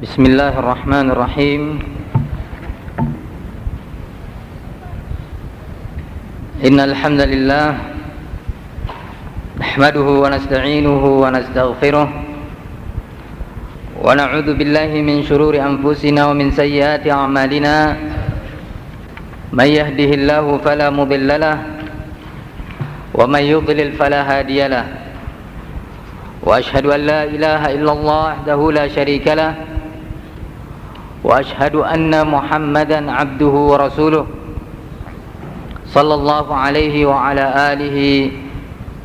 Bismillahirrahmanirrahim. Innal hamdalillah nahmaduhu wa nasta'inuhu wa nastaghfiruh wa na'udzu billahi min shururi anfusina wa min sayyiati a'malina. May yahdihillahu fala mudilla lahu wa may yudlil fala hadiya lahu. Wa ashhadu an la ilaha illallah wahdahu la syarika lahu wa ashhadu anna Muhammadan abduhu wa rasuluh sallallahu alaihi wa ala alihi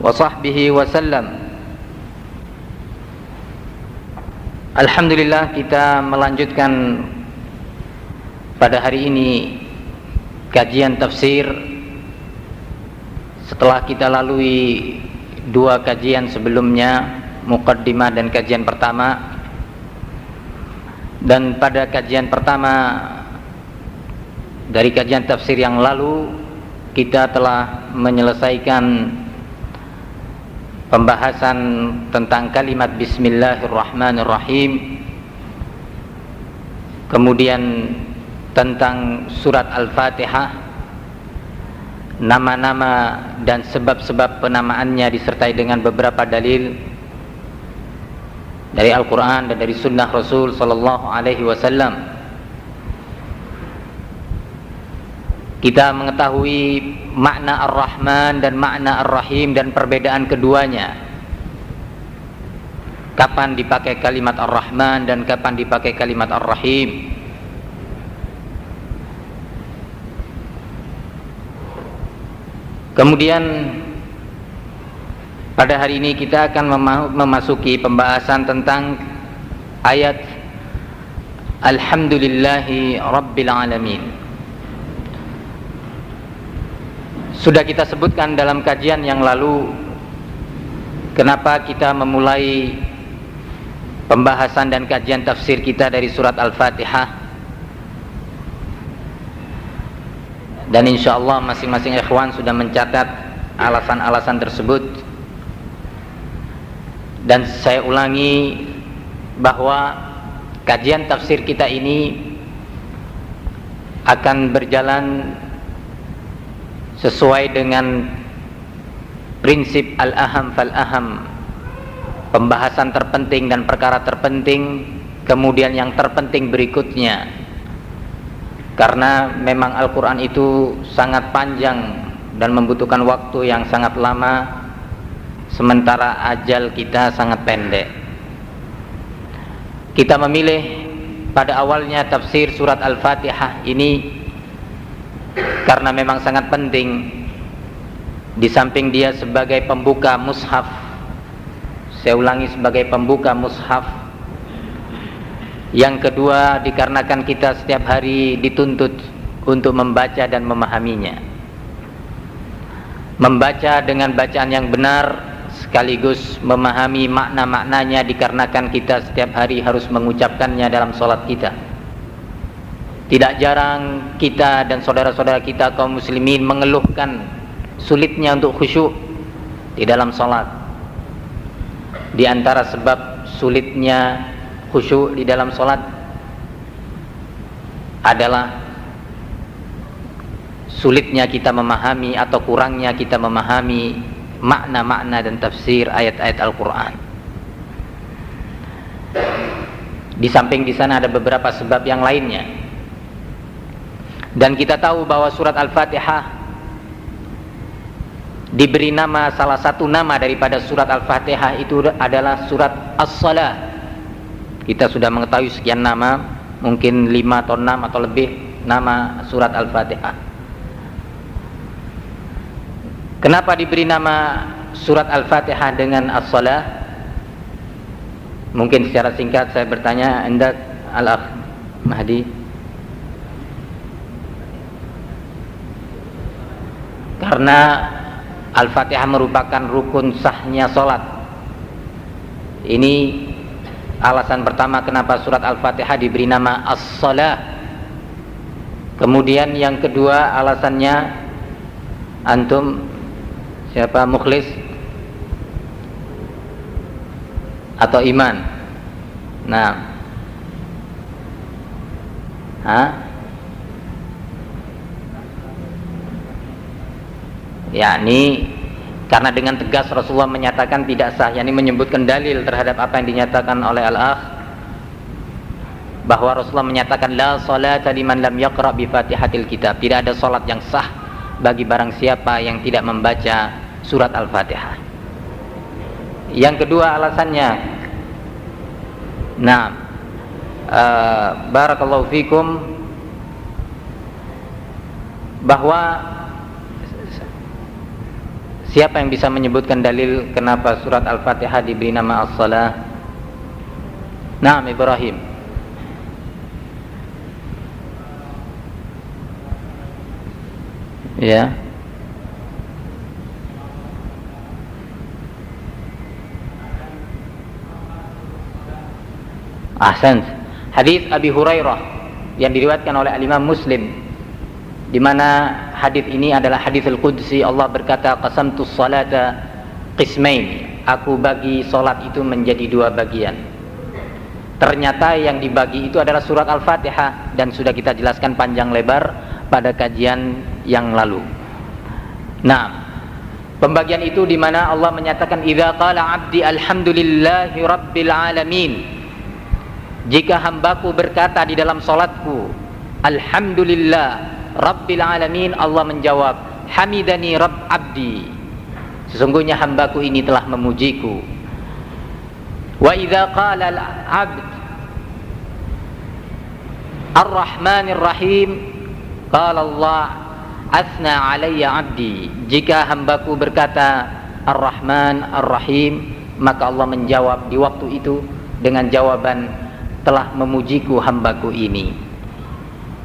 wa sahbihi wa sallam. Alhamdulillah, kita melanjutkan pada hari ini kajian tafsir setelah kita lalui dua kajian sebelumnya, muqaddimah dan kajian pertama. Dan pada kajian pertama dari kajian tafsir yang lalu, kita telah menyelesaikan pembahasan tentang kalimat Bismillahirrahmanirrahim, kemudian tentang surat Al-Fatihah, nama-nama dan sebab-sebab penamaannya disertai dengan beberapa dalil dari Al-Quran dan dari Sunnah Rasul Sallallahu Alaihi Wasallam. Kita mengetahui makna Ar-Rahman dan makna Ar-Rahim dan perbedaan keduanya. Kapan dipakai kalimat Ar-Rahman dan kapan dipakai kalimat Ar-Rahim. Kemudian pada hari ini kita akan memasuki pembahasan tentang ayat Alhamdulillahi Rabbil Alamin. Sudah kita sebutkan dalam kajian yang lalu kenapa kita memulai pembahasan dan kajian tafsir kita dari surat Al-Fatihah. Dan insyaallah masing-masing ikhwan sudah mencatat alasan-alasan tersebut. Dan saya ulangi bahwa kajian tafsir kita ini akan berjalan sesuai dengan prinsip al-aham fal-aham, pembahasan terpenting dan perkara terpenting, kemudian yang terpenting berikutnya. Karena memang Al-Quran itu sangat panjang dan membutuhkan waktu yang sangat lama, sementara ajal kita sangat pendek. Kita memilih pada awalnya tafsir surat Al-Fatihah ini karena memang sangat penting. Di samping dia sebagai pembuka mushaf, saya ulangi, sebagai pembuka mushaf. Yang kedua, dikarenakan kita setiap hari dituntut untuk membaca dan memahaminya, membaca dengan bacaan yang benar sekaligus memahami makna-maknanya, dikarenakan kita setiap hari harus mengucapkannya dalam sholat kita. Tidak jarang kita dan saudara-saudara kita kaum muslimin mengeluhkan sulitnya untuk khusyuk di dalam sholat. Di antara sebab sulitnya khusyuk di dalam sholat adalah sulitnya kita memahami atau kurangnya kita memahami makna-makna dan tafsir ayat-ayat Al-Quran. Di samping di sana ada beberapa sebab yang lainnya. Dan kita tahu bahwa surat Al-Fatihah diberi nama, salah satu nama daripada surat Al-Fatihah itu adalah surat As-Salah. Kita sudah mengetahui sekian nama, mungkin 5 atau 6 atau lebih nama surat Al-Fatihah. Kenapa diberi nama surat Al-Fatihah dengan As-Salah? Mungkin secara singkat saya bertanya, Anda Al-Akh Mahdi. Karena Al-Fatihah merupakan rukun sahnya salat. Ini alasan pertama kenapa surat Al-Fatihah diberi nama As-Salah. Kemudian yang kedua alasannya, antum siapa, mukhlis atau iman? Nah, yakni karena dengan tegas Rasulullah menyatakan tidak sah, yakni menyebutkan dalil terhadap apa yang dinyatakan oleh al-akh, bahwa Rasulullah menyatakan la salata liman lam yaqra bi Fatihatil Kitab, tidak ada salat yang sah bagi barang siapa yang tidak membaca surat Al-Fatihah. Yang kedua alasannya, barakallahu fikum, bahwa siapa yang bisa menyebutkan dalil kenapa surat Al-Fatihah diberi nama As-Salah? Naam, Ibrahim. Ya. Ahsan. Hadis Abi Hurairah yang diriwayatkan oleh Al-Imam Muslim, di mana hadis ini adalah haditsul qudsi. Allah berkata, qasamtus salata qismain, aku bagi salat itu menjadi dua bagian. Ternyata yang dibagi itu adalah surat Al-Fatihah, dan sudah kita jelaskan panjang lebar pada kajian yang lalu. Nah, pembagian itu di mana Allah menyatakan idza qala 'abdi alhamdulillahi rabbil alamin, jika hambaku berkata di dalam salatku alhamdulillah rabbil alamin, Allah menjawab hamidani rabb abdi, sesungguhnya hambaku ini telah memujiku. Wa idza qala al-'abd ar-rahmanir rahim, qala Allah asna alayya abdi, jika hambaku berkata ar-rahman ar-rahim, maka Allah menjawab di waktu itu dengan jawaban telah memujiku hambaku ini.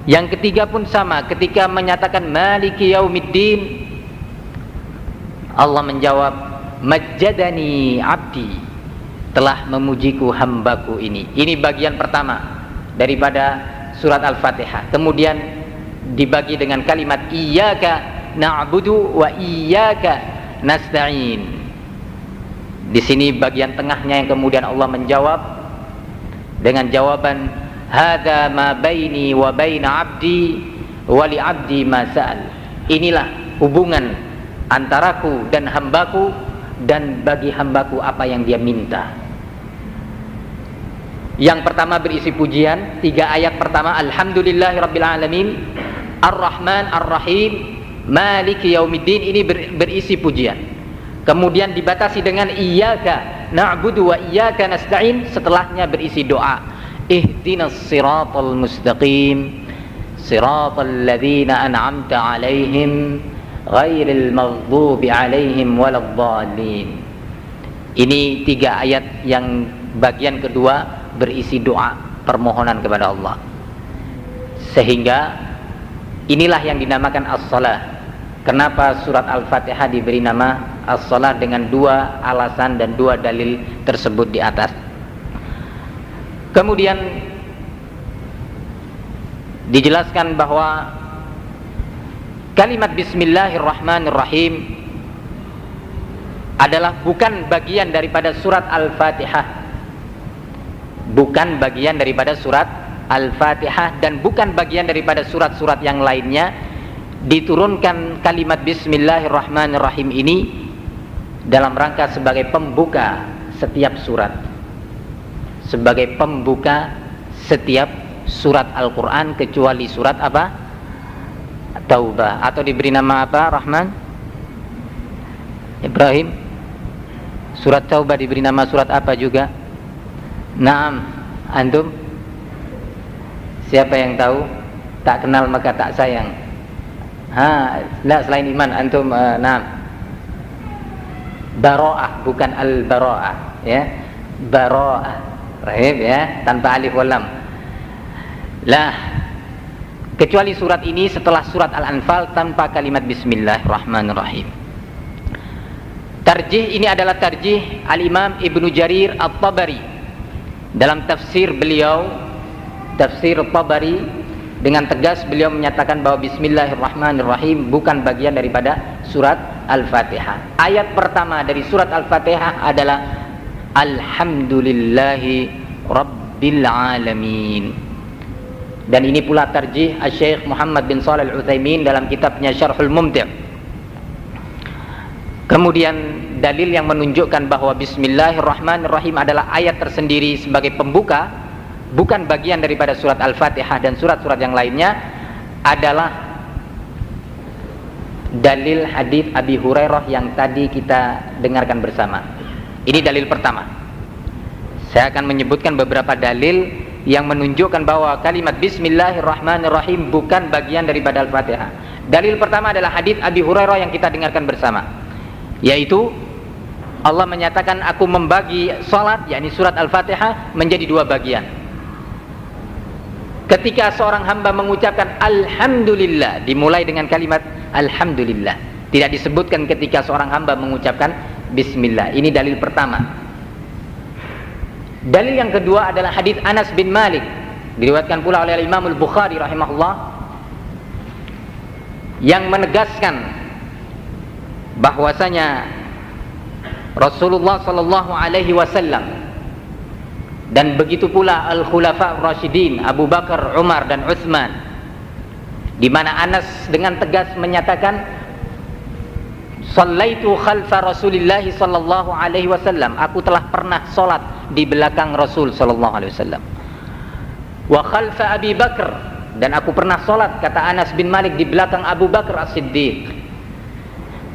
Yang ketiga pun sama, ketika menyatakan maliki yaumiddin, Allah menjawab majjadani abdi, telah memujiku hambaku ini. Ini bagian pertama daripada surat Al-Fatihah. Kemudian dibagi dengan kalimat iyyaka na'budu wa iyyaka nasta'in. Di sini bagian tengahnya yang kemudian Allah menjawab dengan jawaban hadza ma baini wa baina 'abdi wa li 'abdi ma sa'al. Inilah hubungan antaraku dan hambaku, dan bagi hambaku apa yang dia minta. Yang pertama berisi pujian, 3 ayat pertama alhamdulillahirabbil alamin, ar-rahman ar-rahim, maliki yaumiddin, ini berisi pujian. Kemudian dibatasi dengan iyyaka na'budu wa iyyaka nasta'in, setelahnya berisi doa. Ihdinas siratal mustaqim, siratal ladzina an'amta 'alaihim ghairil maghdubi 'alaihim waladdallin. Ini 3 ayat yang bagian kedua berisi doa permohonan kepada Allah. Sehingga inilah yang dinamakan as-salah. Kenapa surat Al-Fatihah diberi nama as-salah? Dengan 2 alasan dan 2 dalil tersebut di atas. Kemudian dijelaskan bahwa kalimat bismillahirrahmanirrahim adalah bukan bagian daripada surat Al-Fatihah, bukan bagian daripada surat Al-Fatihah, dan bukan bagian daripada surat-surat yang lainnya. Diturunkan kalimat bismillahirrahmanirrahim ini dalam rangka sebagai pembuka setiap surat, sebagai pembuka setiap surat Al-Quran, kecuali surat apa? Taubah. Atau diberi nama apa, Rahman? Ibrahim? Surat Taubah diberi nama surat apa juga? Naam, antum? Siapa yang tahu? Tak kenal maka tak sayang. Nah, selain iman antum, naam. Bara'ah, bukan al-bara'ah, ya. Bara'ah, rahib, ya, tanpa alif wal lam. Lah, kecuali surat ini setelah surat Al-Anfal tanpa kalimat bismillahirrahmanirrahim. Tarjih ini adalah tarjih Al-Imam Ibnu Jarir At-Tabari dalam tafsir beliau, tafsir Tabari. Dengan tegas beliau menyatakan bahwa bismillahirrahmanirrahim bukan bagian daripada surat Al-Fatihah. Ayat pertama dari surat Al-Fatihah adalah alhamdulillahi rabbil alamin. Dan ini pula tarjih Syekh Muhammad bin Shalih Al-Utsaimin dalam kitabnya Syarhul Mumti'. Kemudian dalil yang menunjukkan bahwa Bismillahirrahmanirrahim adalah ayat tersendiri sebagai pembuka, bukan bagian daripada surat Al-Fatihah dan surat-surat yang lainnya, adalah dalil hadits Abi Hurairah yang tadi kita dengarkan bersama. Ini dalil pertama. Saya akan menyebutkan beberapa dalil yang menunjukkan bahwa kalimat Bismillahirrahmanirrahim bukan bagian daripada Al-Fatihah. Dalil pertama adalah hadits Abi Hurairah yang kita dengarkan bersama, yaitu Allah menyatakan, aku membagi salat, yakni surat Al-Fatihah, menjadi dua bagian. Ketika seorang hamba mengucapkan Alhamdulillah, dimulai dengan kalimat Alhamdulillah, tidak disebutkan ketika seorang hamba mengucapkan Bismillah. Ini dalil pertama. Dalil yang kedua adalah hadits Anas bin Malik, diriwayatkan pula oleh Imam Al-Bukhari rahimahullah, yang menegaskan bahwasanya Rasulullah sallallahu alaihi wasallam dan begitu pula Al-Khulafa Ar-Rasyidin Abu Bakar, Umar dan Utsman, di mana Anas dengan tegas menyatakan, Shallaitu khalfa Rasulillah sallallahu alaihi wasallam, aku telah pernah salat di belakang Rasul sallallahu alaihi wasallam. Wa khalfa Abi Bakar, dan aku pernah salat, kata Anas bin Malik, di belakang Abu Bakar As-Siddiq.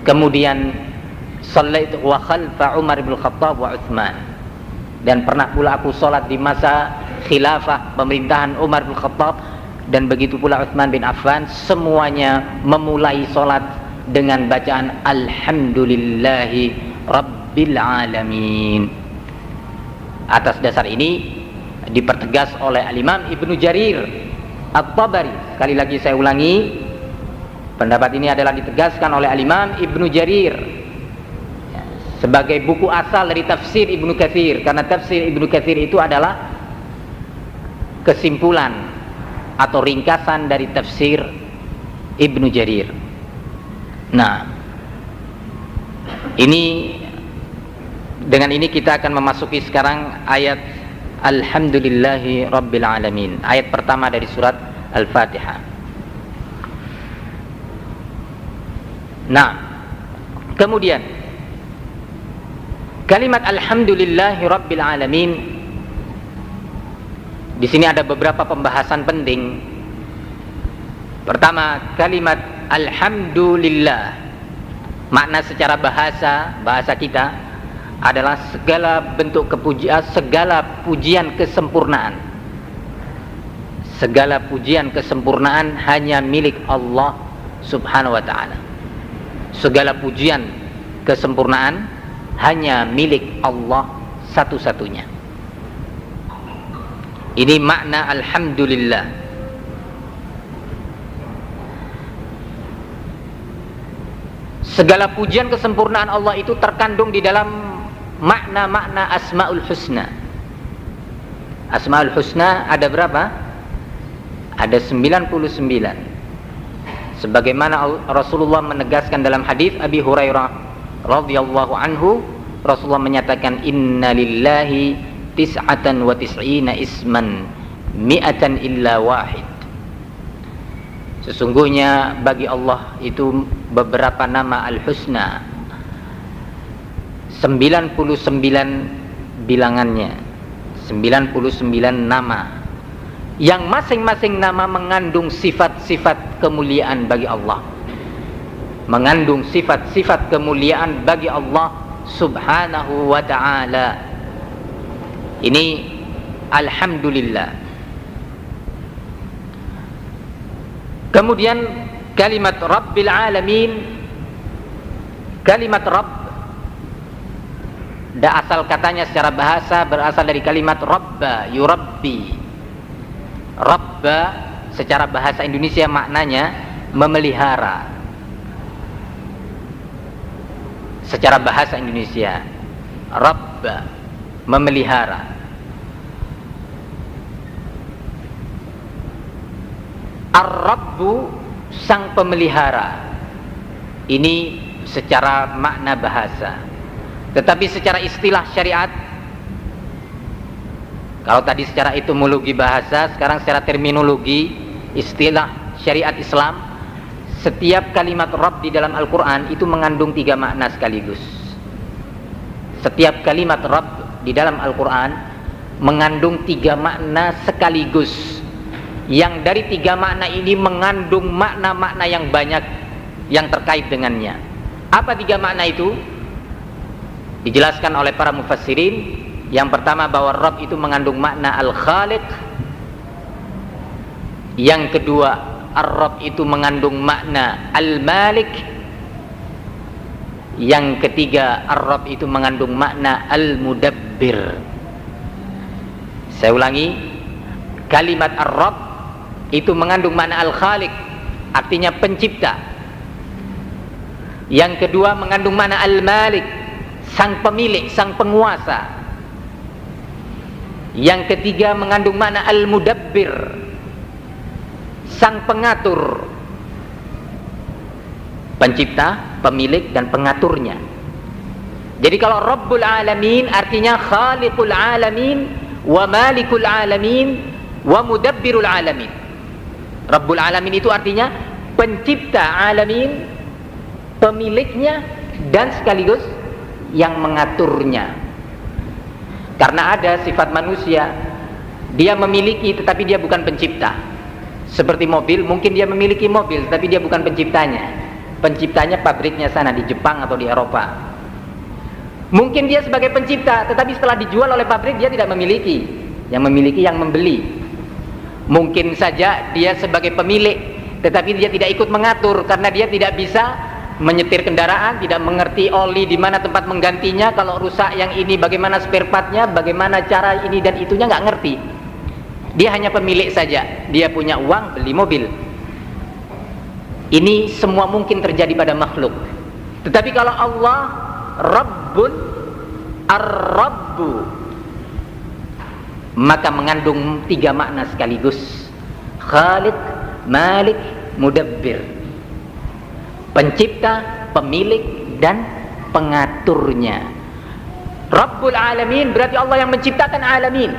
Kemudian shallaitu wa khalfa Umar bin Khattab wa Utsman, dan pernah pula aku salat di masa khilafah pemerintahan Umar bin Khattab dan begitu pula Utsman bin Affan. Semuanya memulai salat dengan bacaan Alhamdulillahi Rabbil Alamin. Atas dasar ini dipertegas oleh Al-Imam Ibnu Jarir At-Tabari. Sekali lagi saya ulangi, pendapat ini adalah ditegaskan oleh Al-Imam Ibnu Jarir sebagai buku asal dari tafsir Ibnu Katsir, karena tafsir Ibnu Katsir itu adalah kesimpulan atau ringkasan dari tafsir Ibnu Jarir. Nah, ini dengan ini kita akan memasuki sekarang ayat Alhamdulillahi Rabbil Alamin, ayat pertama dari surat Al-Fatihah. Nah, kemudian kalimat Alhamdulillahi Rabbil Alamin, di sini ada beberapa pembahasan penting. Pertama, kalimat Alhamdulillah, makna secara bahasa kita adalah segala bentuk kepujian, segala pujian kesempurnaan. Segala pujian kesempurnaan hanya milik Allah Subhanahu wa ta'ala. Segala pujian kesempurnaan hanya milik Allah satu-satunya. Ini makna Alhamdulillah. Segala pujian kesempurnaan Allah itu terkandung di dalam makna-makna Asmaul Husna. Asmaul Husna ada berapa? Ada 99. Sebagaimana Rasulullah menegaskan dalam hadis Abi Hurairah radhiyallahu anhu, Rasulullah menyatakan, Inna lillahi tis'atan wa tis'ina isman mi'atan illa wahid. Sesungguhnya bagi Allah itu beberapa nama Al-Husna, 99 bilangannya, 99 nama, yang masing-masing nama mengandung sifat-sifat kemuliaan bagi Allah, mengandung sifat-sifat kemuliaan bagi Allah Subhanahu wa ta'ala. Ini Alhamdulillah. Kemudian kalimat Rabbil Alamin, kalimat Rabb, asal katanya secara bahasa berasal dari kalimat Rabba yurabbi. Rabba secara bahasa Indonesia maknanya memelihara. Secara bahasa Indonesia, Rabba, memelihara. Ar-Rabbu, sang pemelihara. Ini secara makna bahasa. Tetapi secara istilah syariat, Kalau tadi secara etimologi bahasa, sekarang secara terminologi istilah syariat Islam, setiap kalimat Rabb di dalam Al-Quran itu mengandung 3 makna sekaligus. Setiap kalimat Rabb di dalam Al-Quran mengandung 3 makna sekaligus, yang dari 3 makna ini mengandung makna-makna yang banyak yang terkait dengannya. Apa 3 makna itu? Dijelaskan oleh para mufassirin. Yang pertama, bahwa Rabb itu mengandung makna Al-Khaliq. Yang kedua, Ar-Rabb itu mengandung makna Al-Malik. Yang ketiga, Ar-Rabb itu mengandung makna Al-Mudabbir. Saya ulangi, kalimat Ar-Rabb itu mengandung makna Al-Khaliq, artinya pencipta. Yang kedua mengandung makna Al-Malik, sang pemilik, sang penguasa. Yang ketiga mengandung makna Al-Mudabbir, sang pengatur, pencipta, pemilik, dan pengaturnya. Jadi kalau Rabbul Alamin artinya Khaliqul Alamin wa Malikul Alamin wa Mudabbirul Alamin. Rabbul Alamin itu artinya pencipta alamin, pemiliknya, dan sekaligus yang mengaturnya. Karena ada sifat manusia, dia memiliki tetapi dia bukan pencipta. Seperti mobil, mungkin dia memiliki mobil tapi dia bukan penciptanya. Penciptanya pabriknya sana di Jepang atau di Eropa. Mungkin dia sebagai pencipta, tetapi setelah dijual oleh pabrik dia tidak memiliki. Yang memiliki yang membeli. Mungkin saja dia sebagai pemilik, tetapi dia tidak ikut mengatur karena dia tidak bisa menyetir kendaraan, tidak mengerti oli di mana tempat menggantinya, kalau rusak yang ini bagaimana spare partnya, bagaimana cara ini dan itunya, nggak ngerti. Dia hanya pemilik saja, dia punya uang beli mobil. Ini semua mungkin terjadi pada makhluk. Tetapi kalau Allah Rabbun Ar-Rabbu, maka mengandung 3 makna sekaligus: Khaliq, Malik, Mudabbir. Pencipta, pemilik, dan pengaturnya. Rabbul Alamin berarti Allah yang menciptakan alamin.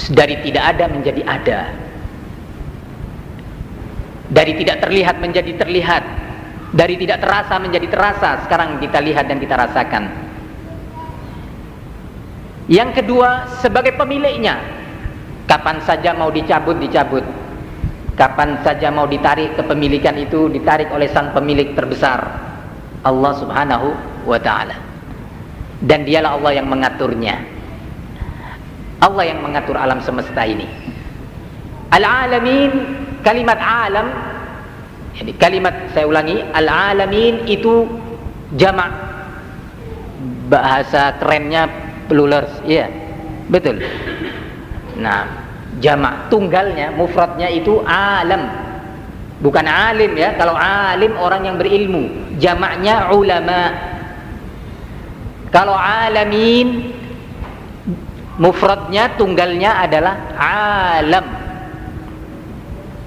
Dari tidak ada menjadi ada, dari tidak terlihat menjadi terlihat, dari tidak terasa menjadi terasa. Sekarang kita lihat dan kita rasakan. Yang kedua, sebagai pemiliknya, kapan saja mau dicabut, dicabut. Kapan saja mau ditarik kepemilikan itu, ditarik oleh sang pemilik terbesar, Allah Subhanahu wa ta'ala. Dan dialah Allah yang mengaturnya. Allah yang mengatur alam semesta ini. Al-alamin, kalimat alam, jadi kalimat, saya ulangi, al-alamin itu jamak. Bahasa kerennya plurals, iya, betul. Nah, jamak, tunggalnya, mufradnya itu alam, bukan alim ya. Kalau alim orang yang berilmu, jamaknya ulama. Kalau alamin, mufradnya, tunggalnya adalah alam.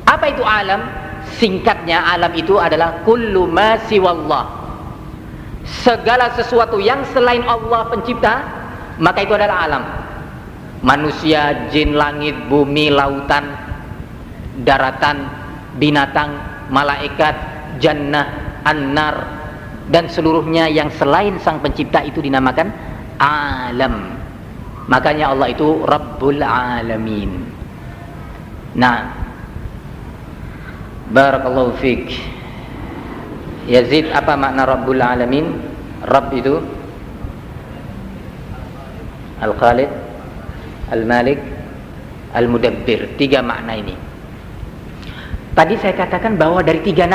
Apa itu alam? Singkatnya, alam itu adalah kullu ma siwallah, segala sesuatu yang selain Allah pencipta, maka itu adalah alam. Manusia, jin, langit, bumi, lautan, daratan, binatang, malaikat, jannah, an-nar, dan seluruhnya yang selain sang pencipta itu dinamakan alam. Makanya Allah itu Rabbul Alamin. Nah, barakallahu fiik. Yazid, apa makna Rabbul Alamin? Rabb itu Al-Khaliq, Al-Malik, Al-Mudabbir. 3 makna ini. Tadi saya katakan bahwa dari 3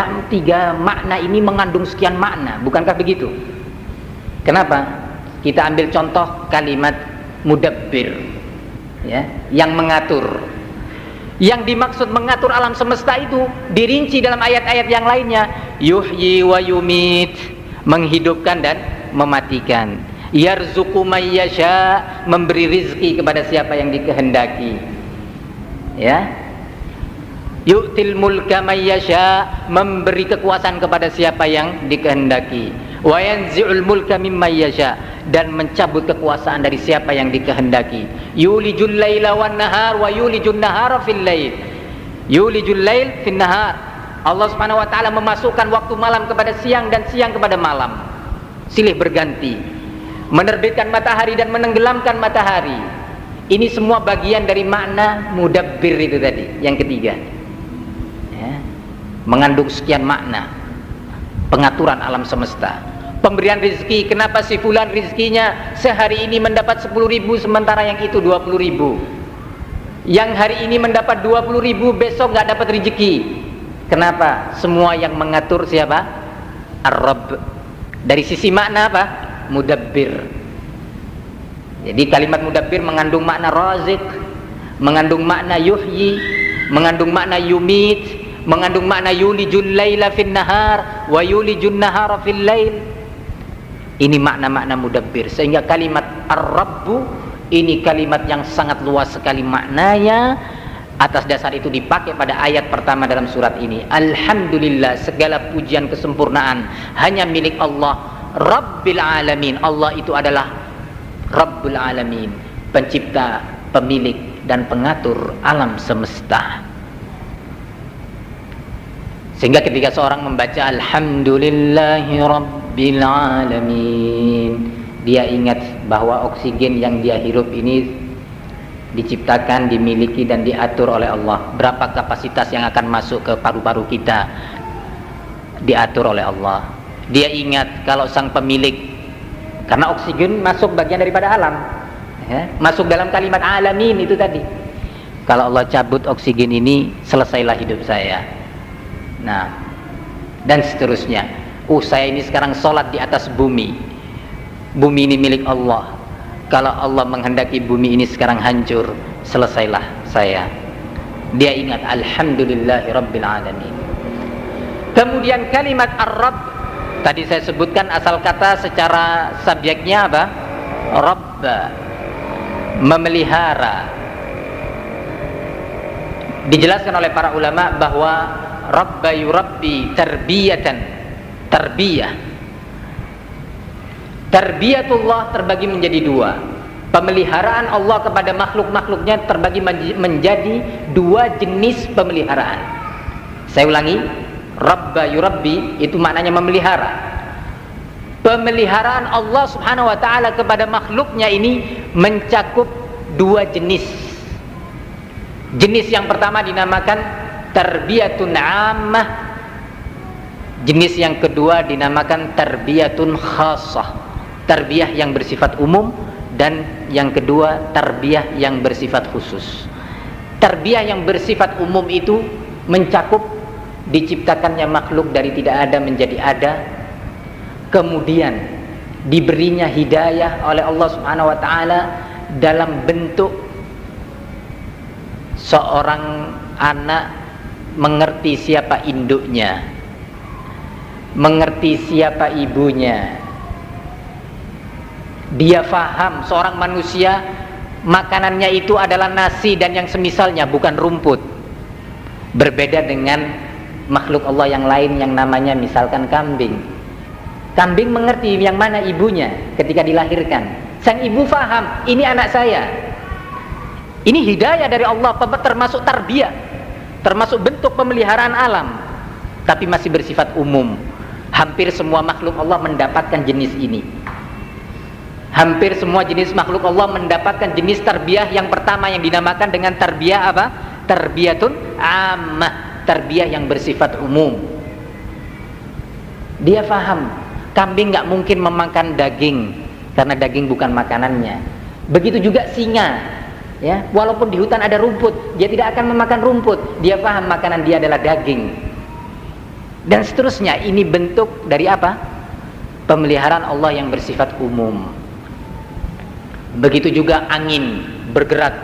makna ini mengandung sekian makna. Bukankah begitu? Kenapa? Kita ambil contoh kalimat Mudabbir, ya, yang mengatur. Yang dimaksud mengatur alam semesta itu dirinci dalam ayat-ayat yang lainnya. Yuhyi wa yumit, menghidupkan dan mematikan. Yarzuqu may yasha, memberi rizki kepada siapa yang dikehendaki. Ya. Yu'til mulka may yasha, memberi kekuasaan kepada siapa yang dikehendaki. Wa yanzi'ul mulka mimman yasha, dan mencabut kekuasaan dari siapa yang dikehendaki. Yulijul laila wan nahar wa yulijun nahara fil lail. Yulijul lail fin nahar. Allah Subhanahu wa taala memasukkan waktu malam kepada siang dan siang kepada malam. Silih berganti. Menerbitkan matahari dan menenggelamkan matahari. Ini semua bagian dari makna mudabbir itu tadi, yang ketiga. Ya. Mengandung sekian makna. Pengaturan alam semesta. Pemberian rezeki, kenapa si fulan rezekinya sehari ini mendapat 10.000 sementara yang itu 20.000. Yang hari ini mendapat 20.000 besok nggak dapat rezeki. Kenapa? Semua yang mengatur siapa? Ar-Rabb. Dari sisi makna apa? Mudabbir. Jadi kalimat mudabbir mengandung makna razik, mengandung makna yuhyi, mengandung makna yumit, mengandung makna yulijul laila fin nahar wa yulijun nahara fil lail. Ini makna-makna mudabbir. Sehingga kalimat Ar-Rabbu ini kalimat yang sangat luas sekali maknanya. Atas dasar itu dipakai pada ayat pertama dalam surat ini. Alhamdulillah, segala pujian kesempurnaan hanya milik Allah Rabbil Alamin. Allah itu adalah Rabbul Alamin, pencipta, pemilik dan pengatur alam semesta. Sehingga ketika seorang membaca Alhamdulillahi Rabbil Alamin, dia ingat bahwa oksigen yang dia hirup ini diciptakan, dimiliki dan diatur oleh Allah. Berapa kapasitas yang akan masuk ke paru-paru kita diatur oleh Allah. Dia ingat kalau sang pemilik, karena oksigen masuk bagian daripada alam, ya, masuk dalam kalimat alamin itu tadi. Kalau Allah cabut oksigen ini, selesailah hidup saya. Nah, dan seterusnya. Saya ini sekarang sholat di atas bumi. Bumi ini milik Allah. Kalau Allah menghendaki bumi ini sekarang hancur, selesailah saya. Dia ingat Alhamdulillahi Rabbil Alamin. Kemudian kalimat Ar-Rabb, tadi saya sebutkan asal kata secara subjeknya apa? Rabba, memelihara. Dijelaskan oleh para ulama bahwa Rabba yurabbi tarbiyatan, tarbiyah. Tarbiyatullah terbagi menjadi dua. Pemeliharaan Allah kepada makhluk-makhluknya terbagi menjadi dua jenis pemeliharaan. Saya ulangi, Rabba yurabbi itu maknanya memelihara. Pemeliharaan Allah Subhanahu wa ta'ala kepada makhluknya ini mencakup dua jenis. Jenis yang pertama dinamakan tarbiyatun ammah. Jenis yang kedua dinamakan tarbiyatun khassah. Tarbiyah yang bersifat umum, dan yang kedua tarbiyah yang bersifat khusus. Tarbiyah yang bersifat umum itu mencakup diciptakannya makhluk dari tidak ada menjadi ada, kemudian diberinya hidayah oleh Allah Subhanahu wa ta'ala dalam bentuk seorang anak mengerti siapa induknya, mengerti siapa ibunya. Dia faham seorang manusia makanannya itu adalah nasi dan yang semisalnya, bukan rumput. Berbeda dengan makhluk Allah yang lain yang namanya misalkan kambing. Kambing mengerti yang mana ibunya ketika dilahirkan. Sang ibu faham, ini anak saya. Ini hidayah dari Allah, termasuk tarbiyah, termasuk bentuk pemeliharaan alam, tapi masih bersifat umum. Hampir semua makhluk Allah mendapatkan jenis ini. Hampir semua jenis makhluk Allah mendapatkan jenis tarbiyah yang pertama yang dinamakan dengan tarbiyah apa? Tarbiyatun ammah, tarbiyah yang bersifat umum. Dia faham, kambing nggak mungkin memakan daging karena daging bukan makanannya. Begitu juga singa, ya, walaupun di hutan ada rumput, dia tidak akan memakan rumput. Dia paham makanan dia adalah daging. Dan seterusnya. Ini bentuk dari apa? Pemeliharaan Allah yang bersifat umum. Begitu juga angin bergerak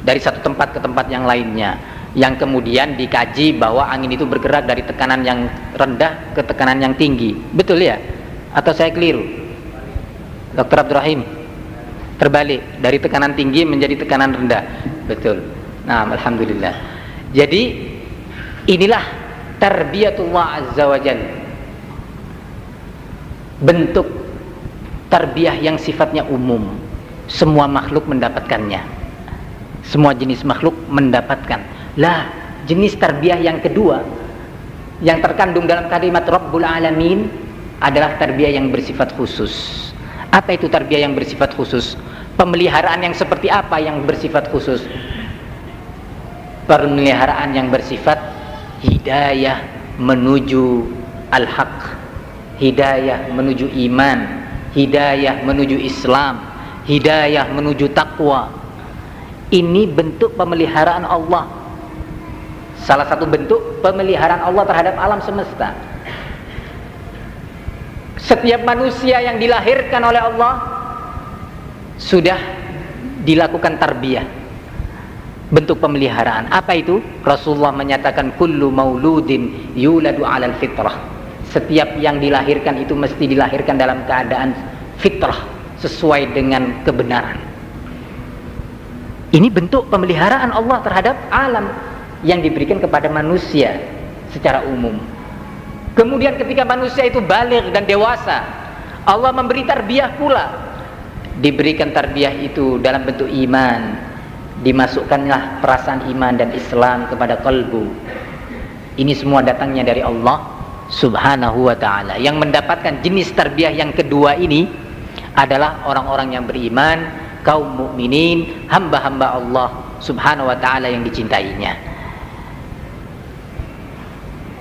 dari satu tempat ke tempat yang lainnya, yang kemudian dikaji bahwa angin itu bergerak dari tekanan yang rendah ke tekanan yang tinggi. Betul ya? Atau saya keliru? Dr. Abdurrahim, terbalik, dari tekanan tinggi menjadi tekanan rendah. Betul. Nah, alhamdulillah. Jadi inilah tarbiyatullah azza wa jalla. bentuk tarbiyah yang sifatnya umum, semua makhluk mendapatkannya, semua jenis makhluk mendapatkan. Lah, jenis tarbiyah yang kedua yang terkandung dalam kalimat Rabbul Alamin adalah tarbiyah yang bersifat khusus. Apa itu tarbiyah yang bersifat khusus? Pemeliharaan yang seperti apa yang bersifat khusus? Pemeliharaan yang bersifat hidayah menuju al-haq, hidayah menuju iman, hidayah menuju Islam, hidayah menuju takwa. Ini bentuk pemeliharaan Allah, salah satu bentuk pemeliharaan Allah terhadap alam semesta. Setiap manusia yang dilahirkan oleh Allah sudah dilakukan tarbiyah, bentuk pemeliharaan. Apa itu? Rasulullah menyatakan kullu mauludin yuladu 'alal fitrah. Setiap yang dilahirkan itu mesti dilahirkan dalam keadaan fitrah, sesuai dengan kebenaran. Ini bentuk pemeliharaan Allah terhadap alam yang diberikan kepada manusia secara umum. Kemudian ketika manusia itu baligh dan dewasa, Allah memberi tarbiyah pula. Diberikan tarbiyah itu dalam bentuk iman, dimasukkanlah perasaan iman dan Islam kepada kalbu. Ini semua datangnya dari Allah Subhanahu wa ta'ala. Yang mendapatkan jenis tarbiyah yang kedua ini adalah orang-orang yang beriman, kaum mukminin, hamba-hamba Allah Subhanahu wa ta'ala yang dicintainya.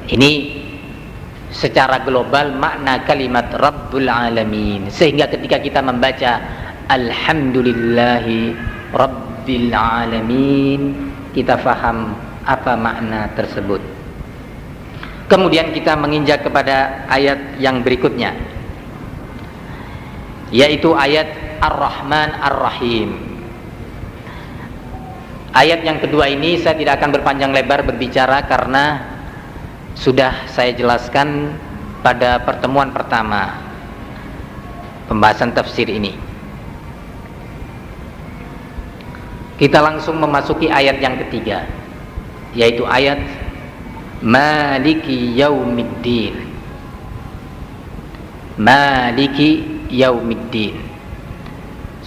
Ini secara global makna kalimat Rabbul Alamin. Sehingga ketika kita membaca Alhamdulillahi Rabbil Alamin, kita faham apa makna tersebut. Kemudian kita menginjak kepada ayat yang berikutnya, yaitu ayat Ar-Rahman Ar-Rahim. Ayat yang kedua ini saya tidak akan berpanjang lebar berbicara karena sudah saya jelaskan pada pertemuan pertama pembahasan tafsir ini. Kita langsung memasuki ayat yang ketiga, yaitu ayat Maliki Yaumiddin. Maliki Yaumiddin.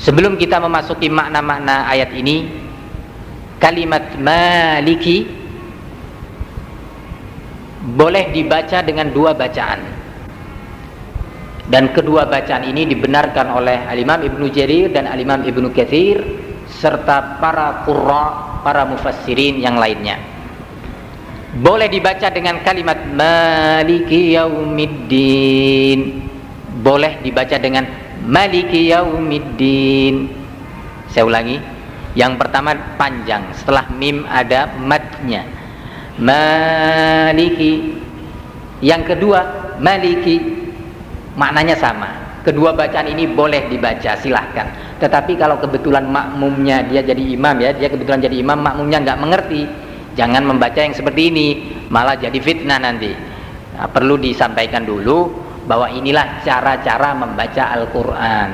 Sebelum kita memasuki makna-makna ayat ini, kalimat Maliki boleh dibaca dengan dua bacaan, dan kedua bacaan ini dibenarkan oleh Al-Imam Ibnu Jarir dan Al-Imam Ibnu Katsir serta para qurra, para mufassirin yang lainnya. Boleh dibaca dengan kalimat Maliki Yaumiddin, boleh dibaca dengan Maliki Yaumiddin. Saya ulangi, yang pertama panjang, setelah mim ada madnya, Maliki. Yang kedua Maliki, maknanya sama. Kedua bacaan ini boleh dibaca, silahkan. Tetapi kalau kebetulan makmumnya dia jadi imam, ya, dia kebetulan jadi imam, makmumnya nggak mengerti, jangan membaca yang seperti ini, malah jadi fitnah nanti. Nah, perlu disampaikan dulu bahwa inilah cara-cara membaca Al-Quran.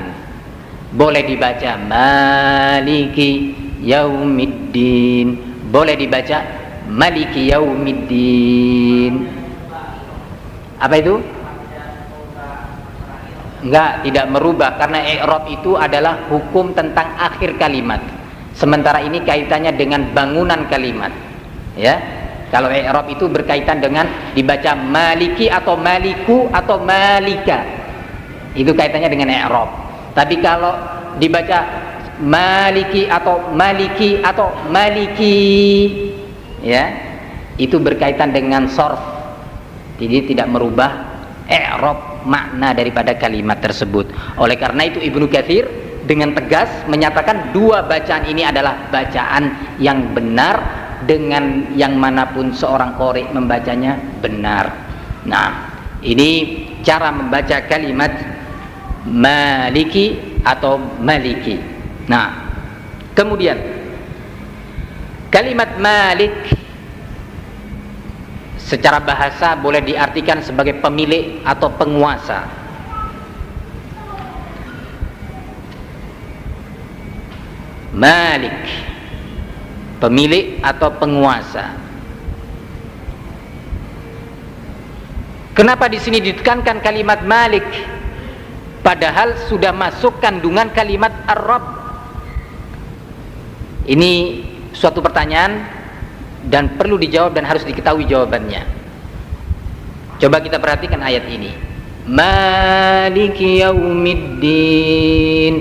Boleh dibaca Maliki Yaumiddin, boleh dibaca Maliki Yaumiddin. Apa itu? Enggak, tidak merubah, karena i'rab itu adalah hukum tentang akhir kalimat. Sementara ini kaitannya dengan bangunan kalimat. Ya. Kalau i'rab itu berkaitan dengan dibaca maliki atau maliku atau malika. Itu kaitannya dengan i'rab. Tapi kalau dibaca maliki atau maliki atau maliki, ya, itu berkaitan dengan sharf. Jadi tidak merubah i'rab makna daripada kalimat tersebut. Oleh karena itu Ibnu Katsir dengan tegas menyatakan dua bacaan ini adalah bacaan yang benar, dengan yang manapun seorang qori membacanya benar. Nah, ini cara membaca kalimat maliki atau maliki. Nah, kemudian kalimat malik secara bahasa boleh diartikan sebagai pemilik atau penguasa. Malik, pemilik atau penguasa. Kenapa di sini ditekankan kalimat malik? padahal sudah masuk kandungan kalimat Ar-Rabb? Ini suatu pertanyaan dan perlu dijawab dan harus diketahui jawabannya. Coba kita perhatikan ayat ini. Maliki yaumiddin.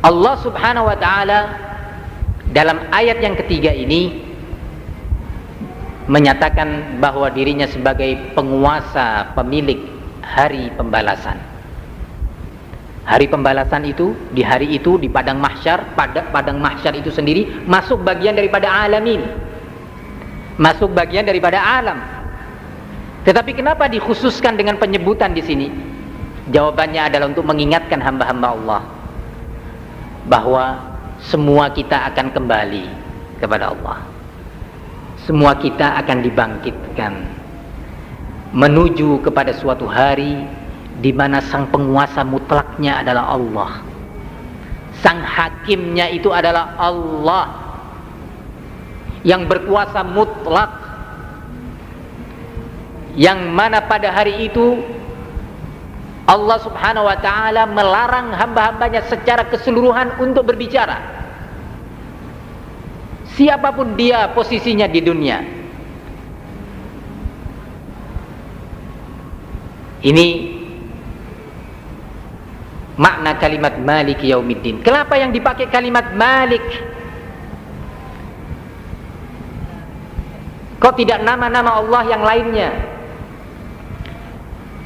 Allah Subhanahu wa ta'ala dalam ayat yang ketiga ini menyatakan bahwa dirinya sebagai penguasa, pemilik hari pembalasan. Hari pembalasan itu, di hari itu, di padang mahsyar, padang mahsyar itu sendiri masuk bagian daripada alamin, masuk bagian daripada alam. Tetapi kenapa dikhususkan dengan penyebutan di sini? Jawabannya adalah untuk mengingatkan hamba-hamba Allah bahwa semua kita akan kembali kepada Allah. Semua kita akan dibangkitkan menuju kepada suatu hari di mana sang penguasa mutlaknya adalah Allah. Sang hakimnya itu adalah Allah yang berkuasa mutlak, yang mana pada hari itu Allah Subhanahu wa ta'ala melarang hamba-hambanya secara keseluruhan untuk berbicara, siapapun dia posisinya di dunia. Ini makna kalimat Malik Yaumiddin. Kenapa yang dipakai kalimat Malik? Kok tidak nama-nama Allah yang lainnya?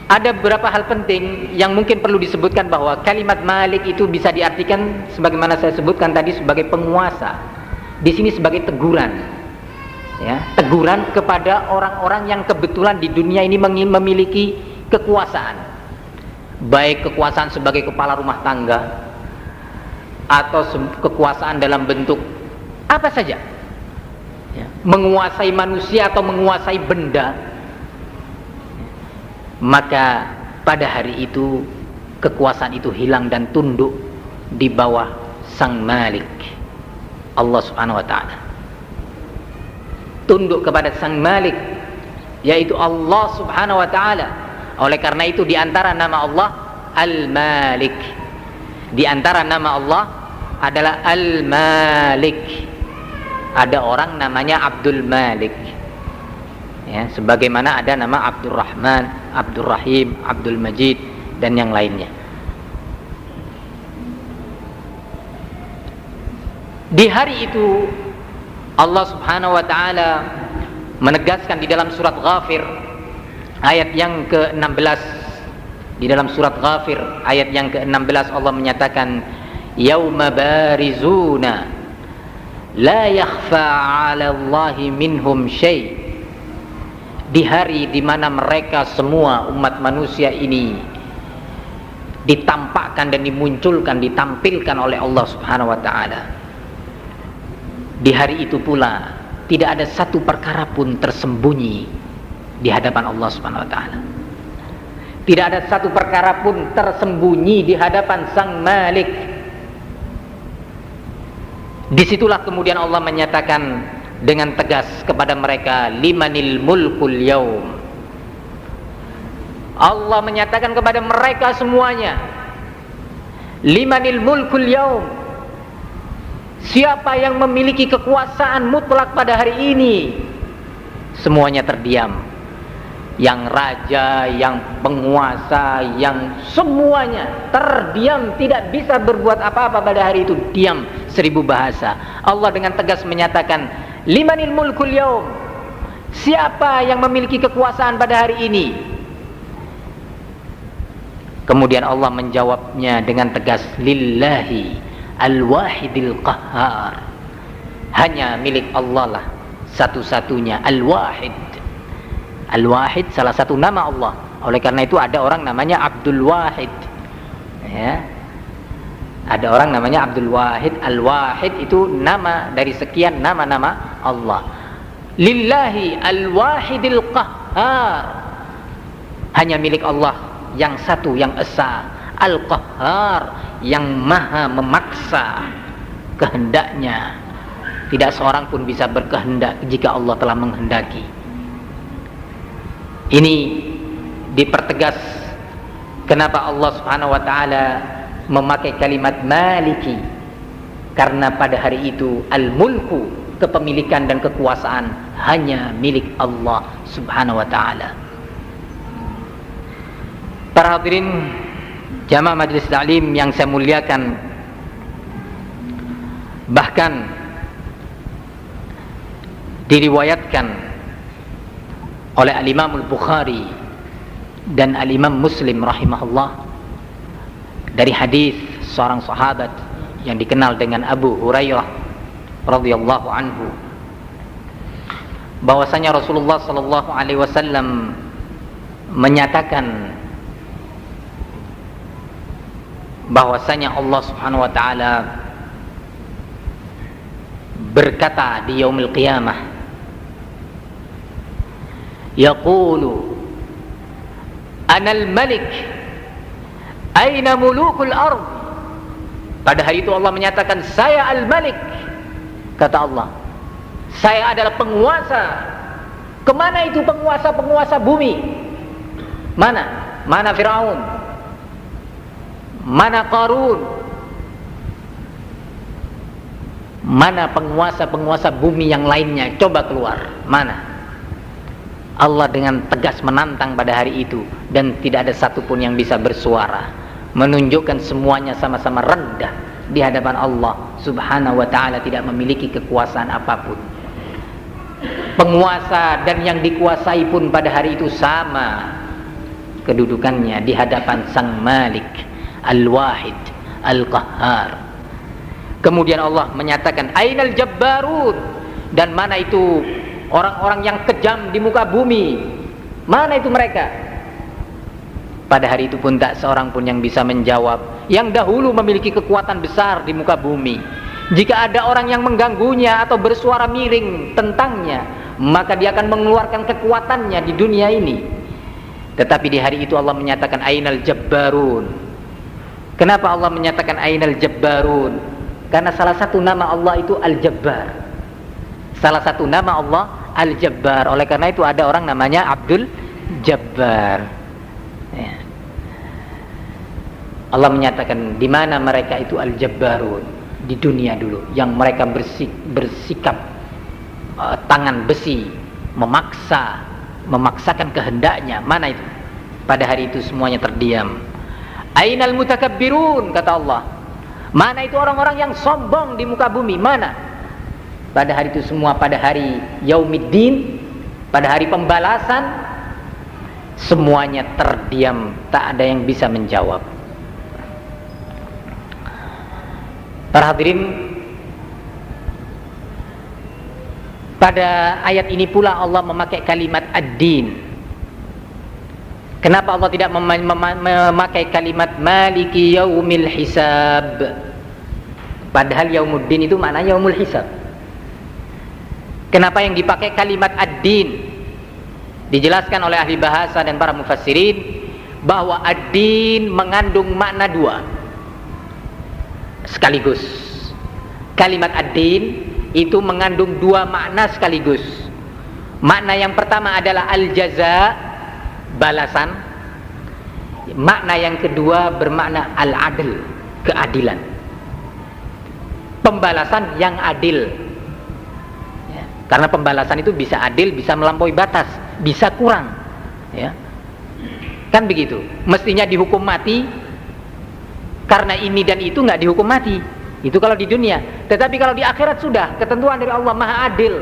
Ada beberapa hal penting yang mungkin perlu disebutkan, bahwa kalimat Malik itu bisa diartikan sebagaimana saya sebutkan tadi sebagai penguasa. Di sini sebagai teguran, ya, teguran kepada orang-orang yang kebetulan di dunia ini memiliki kekuasaan, baik kekuasaan sebagai kepala rumah tangga atau kekuasaan dalam bentuk apa saja, ya, menguasai manusia atau menguasai benda. Maka pada hari itu kekuasaan itu hilang dan tunduk di bawah Sang Malik, Allah Subhanahu wa ta'ala. Tunduk kepada Sang Malik, yaitu Allah Subhanahu wa ta'ala. Oleh karena itu di antara nama Allah Al-Malik, di antara nama Allah adalah Al-Malik. Ada orang namanya Abdul Malik, ya, sebagaimana ada nama Abdurrahman, Abdurrahim, Abdul Majid dan yang lainnya. Di hari itu Allah Subhanahu wa ta'ala menegaskan di dalam surat Ghafir ayat yang ke-16. Di dalam surat Ghafir ayat yang ke-16 Allah menyatakan, yauma barizuna la yakhfa 'ala Allahi minhum syai'. Di hari di mana mereka semua umat manusia ini ditampakkan dan dimunculkan, ditampilkan oleh Allah Subhanahu wa ta'ala. Di hari itu pula tidak ada satu perkara pun tersembunyi di hadapan Allah Subhanahu wa ta'ala. Tidak ada satu perkara pun tersembunyi di hadapan Sang Malik. Disitulah kemudian Allah menyatakan dengan tegas kepada mereka, limanil mulkul yaum. Allah menyatakan kepada mereka semuanya, limanil mulkul yaum. Siapa yang memiliki kekuasaan mutlak pada hari ini? Semuanya terdiam. Yang raja, yang penguasa, yang semuanya terdiam, tidak bisa berbuat apa-apa pada hari itu. Diam 1000 bahasa. Allah dengan tegas menyatakan, limanil mulkul yaum. Siapa yang memiliki kekuasaan pada hari ini? Kemudian Allah menjawabnya dengan tegas, lillahi al-wahidil qahhar. Hanya milik Allah lah satu-satunya al-wahid. Al-wahid salah satu nama Allah. Oleh karena itu ada orang namanya Abdul Wahid, ya. Ada orang namanya Abdul Wahid. Al-Wahid itu nama dari sekian nama-nama Allah. Lillahi al-wahidil qahhar. Hanya milik Allah yang satu, yang esa, al-qahhar, yang maha memaksa kehendaknya. Tidak seorang pun bisa berkehendak jika Allah telah menghendaki. Ini dipertegas kenapa Allah Subhanahu wa taala memakai kalimat maliki, karena pada hari itu al-mulku, kepemilikan dan kekuasaan hanya milik Allah Subhanahu wa taala. Para hadirin jamaah majelis taklim yang saya muliakan, bahkan diriwayatkan oleh Al-Imam Al-Bukhari dan Al-Imam Muslim rahimahullah dari hadis seorang sahabat yang dikenal dengan Abu Hurairah radhiyallahu anhu, bahwasanya Rasulullah sallallahu alaihi wasallam menyatakan bahwasanya Allah Subhanahu wa taala berkata di yaumil qiyamah, yaqulu anal malik aina mulukul ard. Pada hari itu Allah menyatakan, saya al-malik, kata Allah, saya adalah penguasa. Kemana itu penguasa-penguasa bumi? Mana Firaun, mana Qarun, mana penguasa-penguasa bumi yang lainnya? Coba keluar, mana? Allah dengan tegas menantang pada hari itu, dan tidak ada satupun yang bisa bersuara, menunjukkan semuanya sama-sama rendah di hadapan Allah Subhanahu wa ta'ala, tidak memiliki kekuasaan apapun. Penguasa dan yang dikuasai pun pada hari itu sama kedudukannya di hadapan Sang Malik Al-Wahid Al-Qahhar. Kemudian Allah menyatakan, ainal jabbarun, dan mana itu orang-orang yang kejam di muka bumi, mana itu mereka? Pada hari itu pun tak seorang pun yang bisa menjawab, yang dahulu memiliki kekuatan besar di muka bumi. Jika ada orang yang mengganggunya atau bersuara miring tentangnya, maka dia akan mengeluarkan kekuatannya di dunia ini. Tetapi di hari itu Allah menyatakan ainal jabbarun. Kenapa Allah menyatakan ainal jabbarun? Karena salah satu nama Allah itu Al-Jabbar. Salah satu nama Allah Al-Jabbar. Oleh karena itu ada orang namanya Abdul Jabbar. Ya. Allah menyatakan di mana mereka itu Al-Jabbarun, di dunia dulu, yang mereka bersikap tangan besi, memaksakan kehendaknya. Mana itu? Pada hari itu semuanya terdiam. Ainal mutakabbirun, kata Allah. Mana itu orang-orang yang sombong di muka bumi? Mana? Pada hari itu semua, pada hari Yaumiddin, pada hari pembalasan, semuanya terdiam, tak ada yang bisa menjawab. Para hadirin, pada ayat ini pula Allah memakai kalimat ad-din. Kenapa Allah tidak memakai kalimat maliki yaumil hisab? Padahal yaumuddin itu maknanya yaumul hisab. Kenapa yang dipakai kalimat ad-din? Dijelaskan oleh ahli bahasa dan para mufassirin bahwa ad-din mengandung makna dua sekaligus. Kalimat ad-din itu mengandung dua makna sekaligus. Makna yang pertama adalah al-jaza, balasan. Makna yang kedua bermakna al-adl, keadilan, pembalasan yang adil. Ya, karena pembalasan itu bisa adil, bisa melampaui batas, bisa kurang, ya kan begitu. Mestinya dihukum mati karena ini dan itu, nggak dihukum mati. Itu kalau di dunia. Tetapi kalau di akhirat sudah ketentuan dari Allah Maha Adil.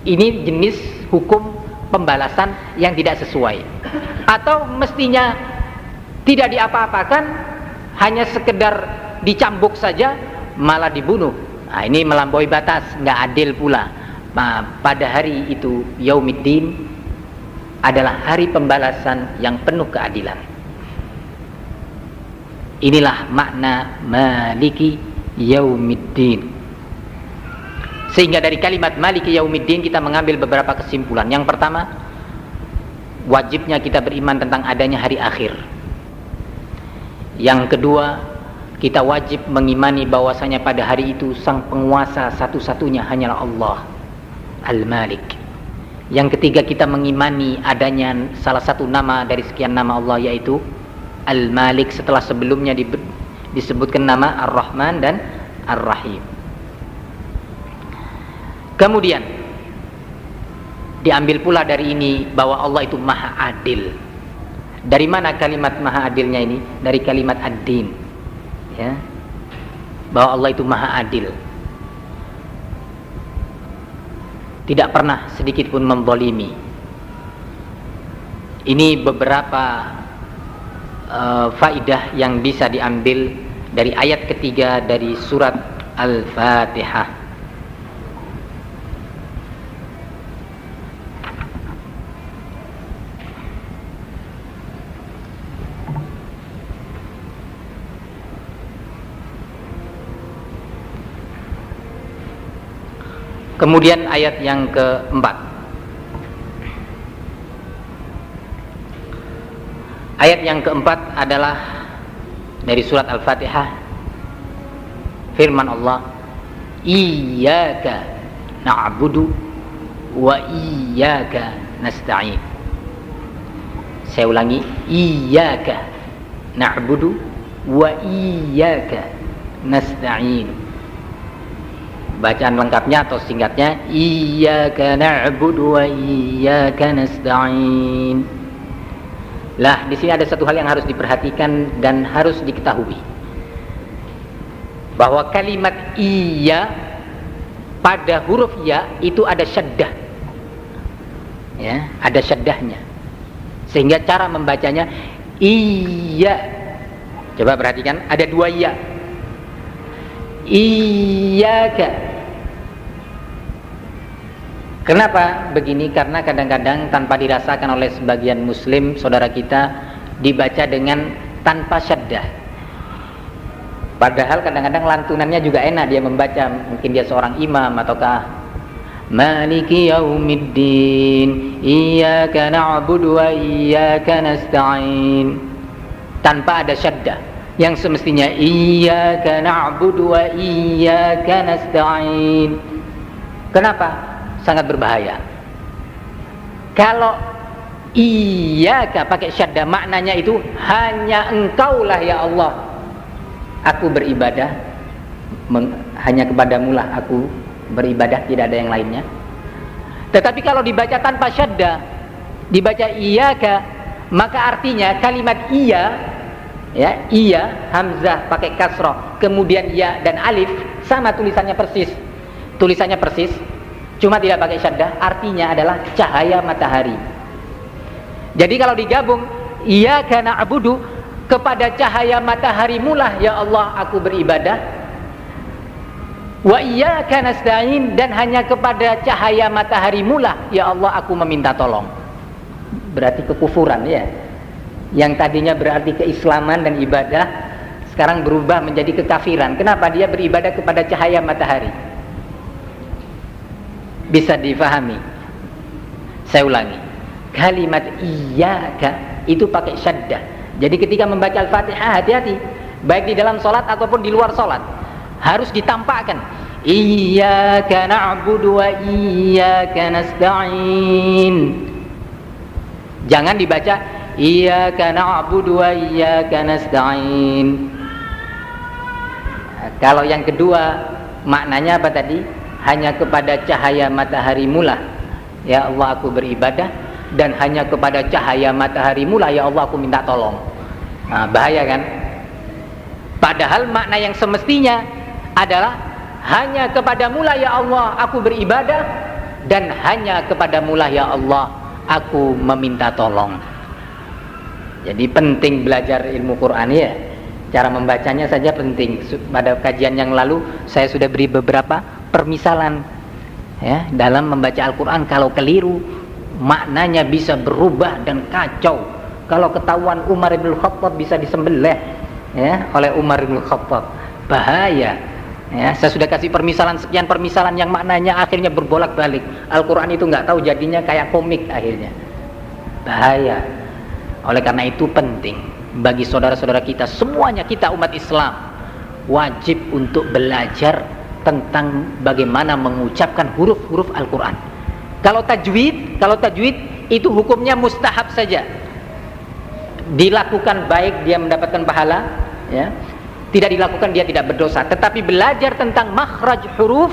Ini jenis hukum pembalasan yang tidak sesuai. Atau mestinya tidak diapa-apakan, hanya sekedar dicambuk saja malah dibunuh. Nah, ini melampaui batas, nggak adil pula. Nah, pada hari itu Yaumiddin adalah hari pembalasan yang penuh keadilan. Inilah makna maliki yaumiddin. Sehingga dari kalimat maliki yaumiddin kita mengambil beberapa kesimpulan. Yang pertama, wajibnya kita beriman tentang adanya hari akhir. Yang kedua, kita wajib mengimani bahwasanya pada hari itu sang penguasa satu-satunya hanyalah Allah Al-Malik. Yang ketiga, kita mengimani adanya salah satu nama dari sekian nama Allah, yaitu Al-Malik, setelah sebelumnya disebutkan nama Ar-Rahman dan Ar-Rahim. Kemudian diambil pula dari ini bahwa Allah itu maha adil. Dari mana kalimat maha adilnya ini? Dari kalimat ad-din, ya, bahwa Allah itu maha adil, tidak pernah sedikit pun menzalimi. Ini beberapa faidah yang bisa diambil dari ayat ketiga dari surat Al-Fatihah. Kemudian ayat yang keempat. Ayat yang keempat adalah dari surat Al-Fatihah. Firman Allah, Iyyaka na'budu wa iyyaka nasta'in. Saya ulangi, Iyyaka na'budu wa iyyaka nasta'in. Bacaan lengkapnya atau singkatnya, Iyyaka na'budu wa iyyaka nasta'in. Lah, di sini ada satu hal yang harus diperhatikan dan harus diketahui, bahwa kalimat iya pada huruf ya itu ada syaddah, ya, ada syaddahnya, sehingga cara membacanya iya. Coba perhatikan, ada dua ya. Iyyaka. Kenapa begini? Karena kadang-kadang tanpa dirasakan oleh sebagian muslim saudara kita dibaca dengan tanpa syaddah. Padahal kadang-kadang lantunannya juga enak dia membaca. Mungkin dia seorang imam ataukah Maliki yaumiddin Iyyaka na'budu wa iyyaka nasta'in, tanpa ada syaddah. Yang semestinya Iyyaka na'budu wa iyyaka nasta'in. Kenapa? Sangat berbahaya. Kalau Iyyaka pakai syaddah, maknanya itu hanya Engkaulah ya Allah aku beribadah, hanya kepadamu lah aku beribadah, tidak ada yang lainnya. Tetapi kalau dibaca tanpa syaddah, dibaca Iyyaka, maka artinya kalimat iya, ya, iya, hamzah pakai kasrah, kemudian ya dan alif, sama tulisannya persis. Tulisannya persis, cuma tidak pakai syaddah, artinya adalah cahaya matahari. Jadi kalau digabung, Iyyaka na'budu, kepada cahaya matahari mulah ya Allah aku beribadah, wa iyyaka nasta'in, dan hanya kepada cahaya matahari mulah ya Allah aku meminta tolong. Berarti kekufuran, ya. Yang tadinya berarti keislaman dan ibadah, sekarang berubah menjadi kekafiran. Kenapa? Dia beribadah kepada cahaya matahari. Bisa difahami? Saya ulangi, kalimat iyyaka itu pakai syaddah. Jadi ketika membaca Al-Fatihah, hati-hati, baik di dalam sholat ataupun di luar sholat, harus ditampakkan Iyyaka na'budu wa iyyaka nasta'in. Jangan dibaca Iyyaka na'budu wa iyyaka nasta'in. Kalau yang kedua, maknanya apa tadi? Hanya kepada cahaya matahari mulah ya Allah aku beribadah, dan hanya kepada cahaya matahari mulah ya Allah aku minta tolong. Nah, bahaya kan? Padahal makna yang semestinya adalah hanya kepada mulah ya Allah aku beribadah, dan hanya kepada mulah ya Allah aku meminta tolong. Jadi penting belajar ilmu Quran, ya. Cara membacanya saja penting. Pada kajian yang lalu saya sudah beri beberapa permisalan, ya, dalam membaca Al-Quran. Kalau keliru, maknanya bisa berubah dan kacau. Kalau ketahuan Umar bin Khattab bisa disembelih, ya, oleh Umar bin Khattab. Bahaya, ya. Saya sudah kasih permisalan, sekian permisalan yang maknanya akhirnya berbolak-balik. Al-Quran itu nggak tahu, jadinya kayak komik akhirnya. Bahaya. Oleh karena itu penting bagi saudara-saudara kita semuanya, kita umat Islam wajib untuk belajar tentang bagaimana mengucapkan huruf-huruf Al-Quran. Kalau tajwid itu hukumnya mustahab saja. Dilakukan baik dia mendapatkan pahala, ya. Tidak dilakukan dia tidak berdosa. Tetapi belajar tentang makhraj huruf,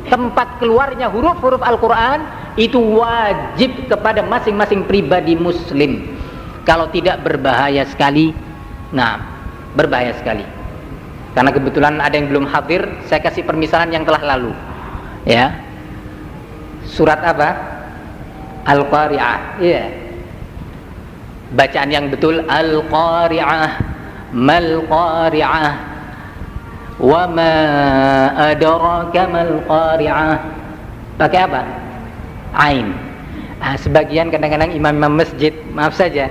tempat keluarnya huruf-huruf Al-Qur'an itu wajib kepada masing-masing pribadi muslim. Kalau tidak berbahaya sekali. Nah, berbahaya sekali. Karena kebetulan ada yang belum hadir, saya kasih permisalan yang telah lalu. Ya. Surat apa? Al-Qari'ah. Iya. Bacaan yang betul Al-Qari'ah, mal Qari'ah, wa ma adraka mal Qari'ah. Pakai apa? Ain. Sebagian kadang-kadang imam-imam masjid, maaf saja,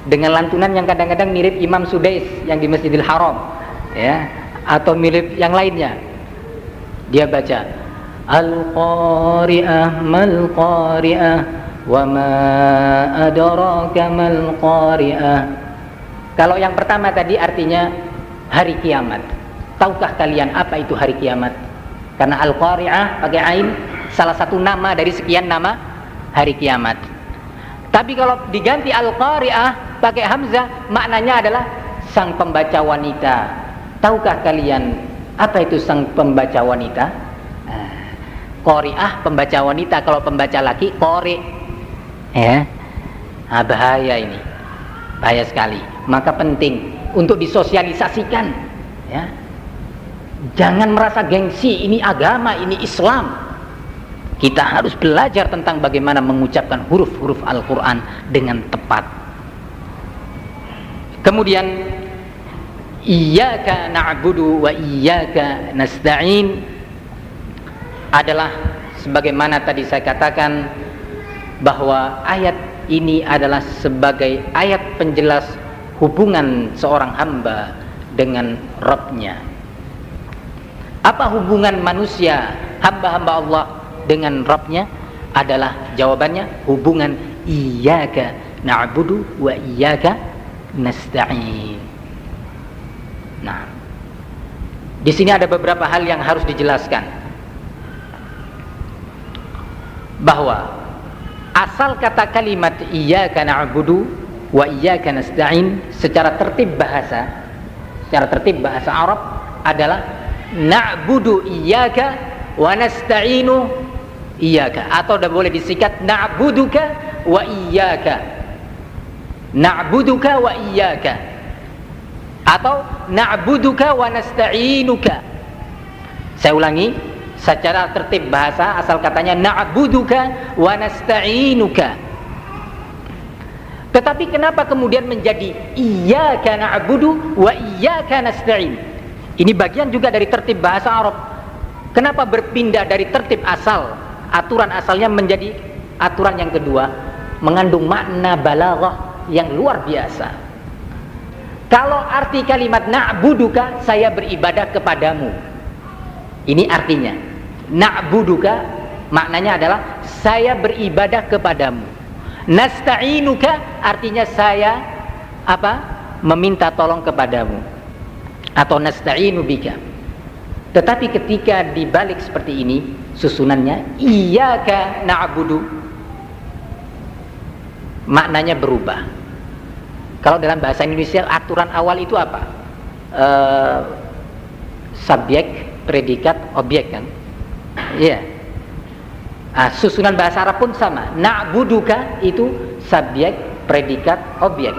dengan lantunan yang kadang-kadang mirip Imam Sudais yang di Masjidil Haram, ya, atau mirip yang lainnya. Dia baca Al-Qari'ah mal Qari'ah wa ma adraka mal Qari'ah. Kalau yang pertama tadi artinya hari kiamat. Tahukah kalian apa itu hari kiamat? Karena Al-Qari'ah pakai ain salah satu nama dari sekian nama hari kiamat. Tapi kalau diganti Al-Qari'ah pakai hamzah, maknanya adalah sang pembaca wanita. Tahukah kalian apa itu sang pembaca wanita? Qari'ah pembaca wanita, kalau pembaca laki qari, ya. Bahaya ini, bahaya sekali. Maka penting untuk disosialisasikan, ya. Jangan merasa gengsi, ini agama, ini Islam. Kita harus belajar tentang bagaimana mengucapkan huruf-huruf Al-Quran dengan tepat. Kemudian iyyaka na'budu wa iyyaka nasta'in adalah sebagaimana tadi saya katakan bahwa ayat ini adalah sebagai ayat penjelas hubungan seorang hamba dengan Rabb-nya. Apa hubungan manusia, hamba-hamba Allah dengan Rabb-nya? Adalah jawabannya hubungan iyyaka na'budu wa iyyaka nasta'in. Nah, di sini ada beberapa hal yang harus dijelaskan. Bahwa asal kata kalimat iyyaka na'budu wa iyyaka nasta'in secara tertib bahasa Arab adalah na'budu iyyaka wa nasta'inu iyyaka, atau udah boleh disikat na'buduka wa iyyaka, na'buduka wa iyyaka, atau na'buduka wa nasta'inuka. Saya ulangi, secara tertib bahasa asal katanya na'buduka wa nasta'inuka. Tetapi kenapa kemudian menjadi iyyaka na'budu wa iyyaka nasta'in? Ini bagian juga dari tertib bahasa Arab. Kenapa berpindah dari tertib asal, aturan asalnya menjadi aturan yang kedua, mengandung makna balaghah yang luar biasa. Kalau arti kalimat na'buduka, saya beribadah kepadamu. Ini artinya. Na'buduka maknanya adalah saya beribadah kepadamu. Nasta'inuka artinya saya meminta tolong kepadamu, atau nasta'inu bika. Tetapi ketika dibalik seperti ini susunannya iyyaka na'budu, maknanya berubah. Kalau dalam bahasa Indonesia aturan awal itu apa? Subjek, predikat, objek kan? Iya. Susunan bahasa Arab pun sama. Na'buduka itu subjek, predikat, objek.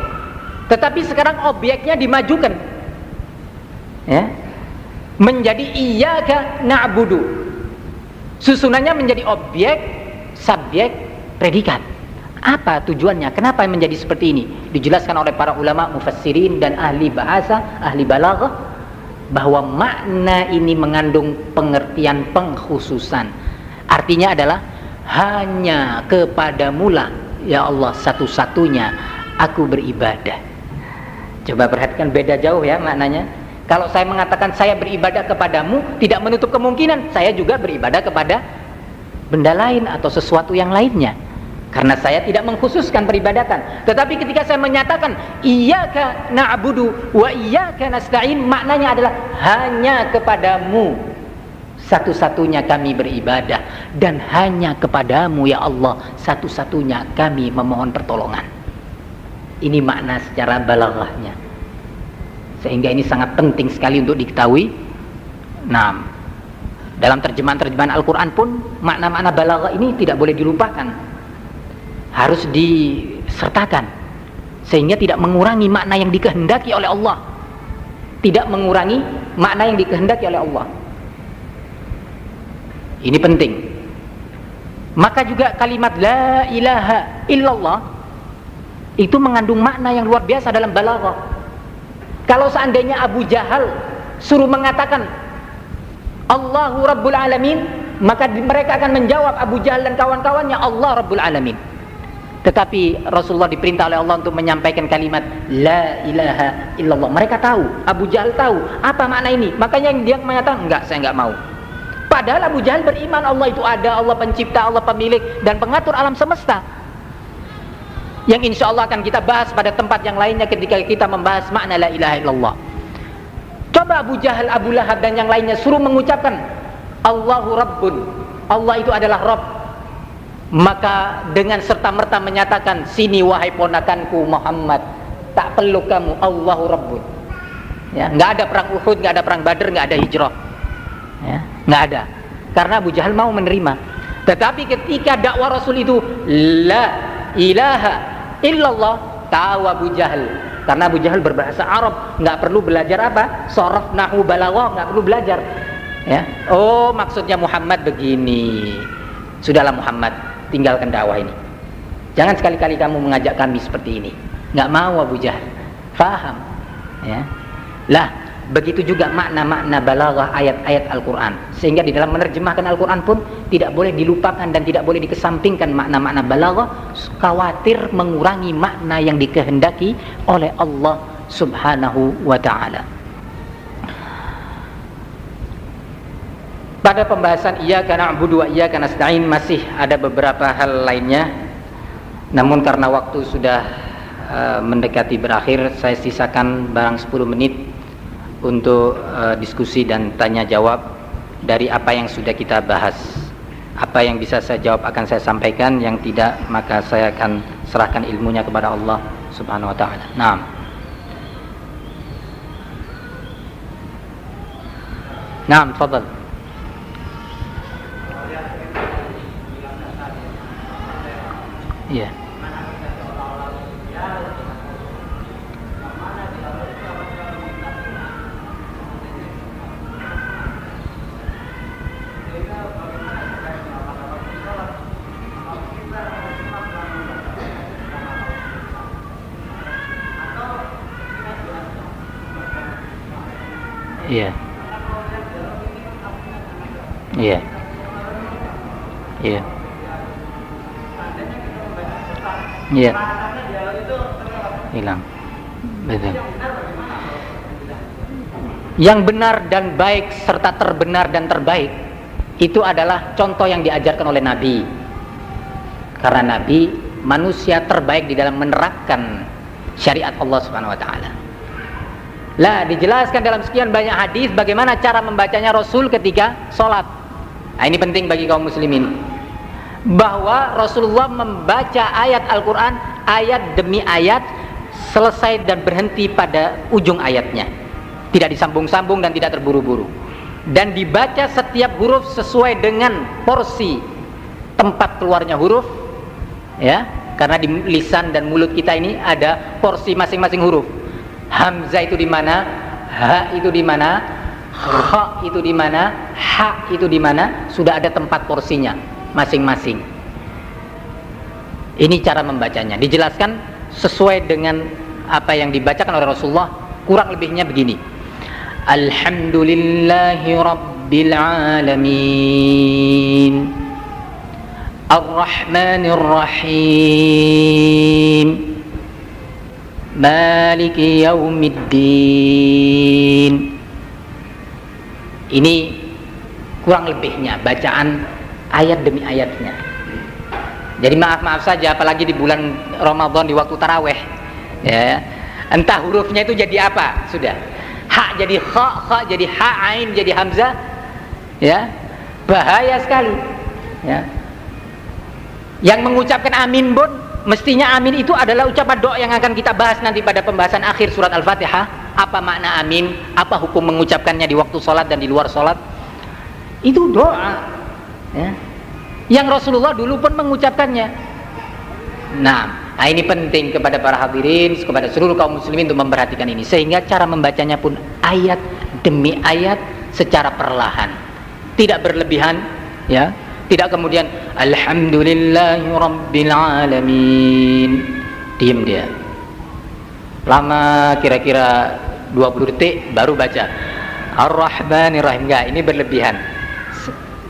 Tetapi sekarang objeknya dimajukan, ya, menjadi iyyaka na'budu. Susunannya menjadi objek, subjek, predikat. Apa tujuannya? Kenapa menjadi seperti ini? Dijelaskan oleh para ulama mufassirin dan ahli bahasa, ahli balaghah, bahwa makna ini mengandung pengertian pengkhususan. Artinya adalah hanya kepadamulah ya Allah satu-satunya aku beribadah. Coba perhatikan, beda jauh ya maknanya. Kalau saya mengatakan saya beribadah kepadamu, tidak menutup kemungkinan saya juga beribadah kepada benda lain atau sesuatu yang lainnya, karena saya tidak mengkhususkan peribadatan. Tetapi ketika saya menyatakan iyyaka na'budu wa iyyaka nasta'in, maknanya adalah hanya kepadamu satu-satunya kami beribadah, dan hanya kepadamu ya Allah satu-satunya kami memohon pertolongan. Ini makna secara balaghahnya, sehingga ini sangat penting sekali untuk diketahui. Nah, dalam terjemahan Al-Quran pun makna-makna balaghah ini tidak boleh dilupakan, harus disertakan, sehingga tidak mengurangi makna yang dikehendaki oleh Allah, tidak mengurangi makna yang dikehendaki oleh Allah. Ini penting. Maka juga kalimat la ilaha illallah itu mengandung makna yang luar biasa dalam balaghah. Kalau seandainya Abu Jahal suruh mengatakan Allahu Rabbul Alamin, maka mereka akan menjawab, Abu Jahal dan kawan-kawannya, Allah Rabbul Alamin. Tetapi Rasulullah diperintah oleh Allah untuk menyampaikan kalimat la ilaha illallah. Mereka tahu, Abu Jahal tahu apa makna ini, makanya dia menyatakan enggak, saya enggak mau. Padahal Abu Jahal beriman Allah itu ada, Allah pencipta, Allah pemilik dan pengatur alam semesta, yang insya Allah akan kita bahas pada tempat yang lainnya ketika kita membahas makna la ilaha illallah. Coba Abu Jahal, Abu Lahab dan yang lainnya suruh mengucapkan Allahu Rabbun, Allah itu adalah Rabb, maka dengan serta-merta menyatakan, sini wahai ponakanku Muhammad, tak peluk kamu, Allahu Rabbun. Ya, nggak ada perang Uhud, nggak ada perang Badar, nggak ada hijrah. Ya, nggak ada, karena Abu Jahal mau menerima. Tetapi ketika dakwah Rasul itu la ilaha illallah, tahu Abu Jahal, karena Abu Jahal berbahasa Arab, nggak perlu belajar apa, shoraf, nahu, balaghah, nggak perlu belajar. Ya, oh maksudnya Muhammad begini. Sudahlah Muhammad, tinggalkan dakwah ini. Jangan sekali-kali kamu mengajak kami seperti ini. Nggak mau Abu Jahal. Faham? Ya. Lah, begitu juga makna-makna balaghah ayat-ayat Al-Quran, sehingga di dalam menerjemahkan Al-Quran pun tidak boleh dilupakan dan tidak boleh dikesampingkan makna-makna balaghah, khawatir mengurangi makna yang dikehendaki oleh Allah Subhanahu wa ta'ala. Pada pembahasan iyyaka na'budu wa iyyaka nasta'in masih ada beberapa hal lainnya, namun karena waktu sudah mendekati berakhir, saya sisakan barang 10 menit untuk diskusi dan tanya jawab dari apa yang sudah kita bahas. Apa yang bisa saya jawab akan saya sampaikan, yang tidak maka saya akan serahkan ilmunya kepada Allah Subhanahu wa ta'ala. Naam. Naam, tafadhal. Iya. Iya. Iya. Iya. Iya. Hilang. Betul. Yang benar dan baik serta terbenar dan terbaik itu adalah contoh yang diajarkan oleh Nabi. Karena Nabi manusia terbaik di dalam menerapkan syariat Allah Subhanahu wa ta'ala. Lah, dijelaskan dalam sekian banyak hadis bagaimana cara membacanya Rasul ketika sholat. Nah, ini penting bagi kaum muslimin, bahwa Rasulullah membaca ayat Al-Quran ayat demi ayat, selesai dan berhenti pada ujung ayatnya, tidak disambung-sambung dan tidak terburu-buru, dan dibaca setiap huruf sesuai dengan porsi tempat keluarnya huruf, ya, karena di lisan dan mulut kita ini ada porsi masing-masing huruf. Hamzah itu di mana, ha itu di mana, kha itu di mana, ha itu di mana, sudah ada tempat porsinya masing-masing. Ini cara membacanya, dijelaskan sesuai dengan apa yang dibacakan oleh Rasulullah, kurang lebihnya begini. Alhamdulillahi Rabbil Alamin, Ar-Rahmanir Rahim, Maliki Yaumiddin. Ini kurang lebihnya bacaan ayat demi ayatnya. Jadi maaf saja, apalagi di bulan Ramadan di waktu taraweh, ya, entah hurufnya itu jadi apa, sudah ha jadi kha, kha jadi ha, ain jadi hamzah, Ya, bahaya sekali. Ya. Yang mengucapkan amin pun mestinya amin itu adalah ucapan doa yang akan kita bahas nanti pada pembahasan akhir surat Al-Fatihah. Apa makna amin? Apa hukum mengucapkannya di waktu sholat dan di luar sholat? Itu doa. Ya. Yang Rasulullah dulu pun mengucapkannya. Nah, ini penting kepada para hadirin, kepada seluruh kaum muslimin untuk memperhatikan ini, sehingga cara membacanya pun ayat demi ayat secara perlahan, tidak berlebihan, ya. Tidak kemudian alhamdulillahirabbil alamin, diam dia lama, kira-kira 20 detik baru baca ar-rahmanir-rahim. Enggak, ini berlebihan.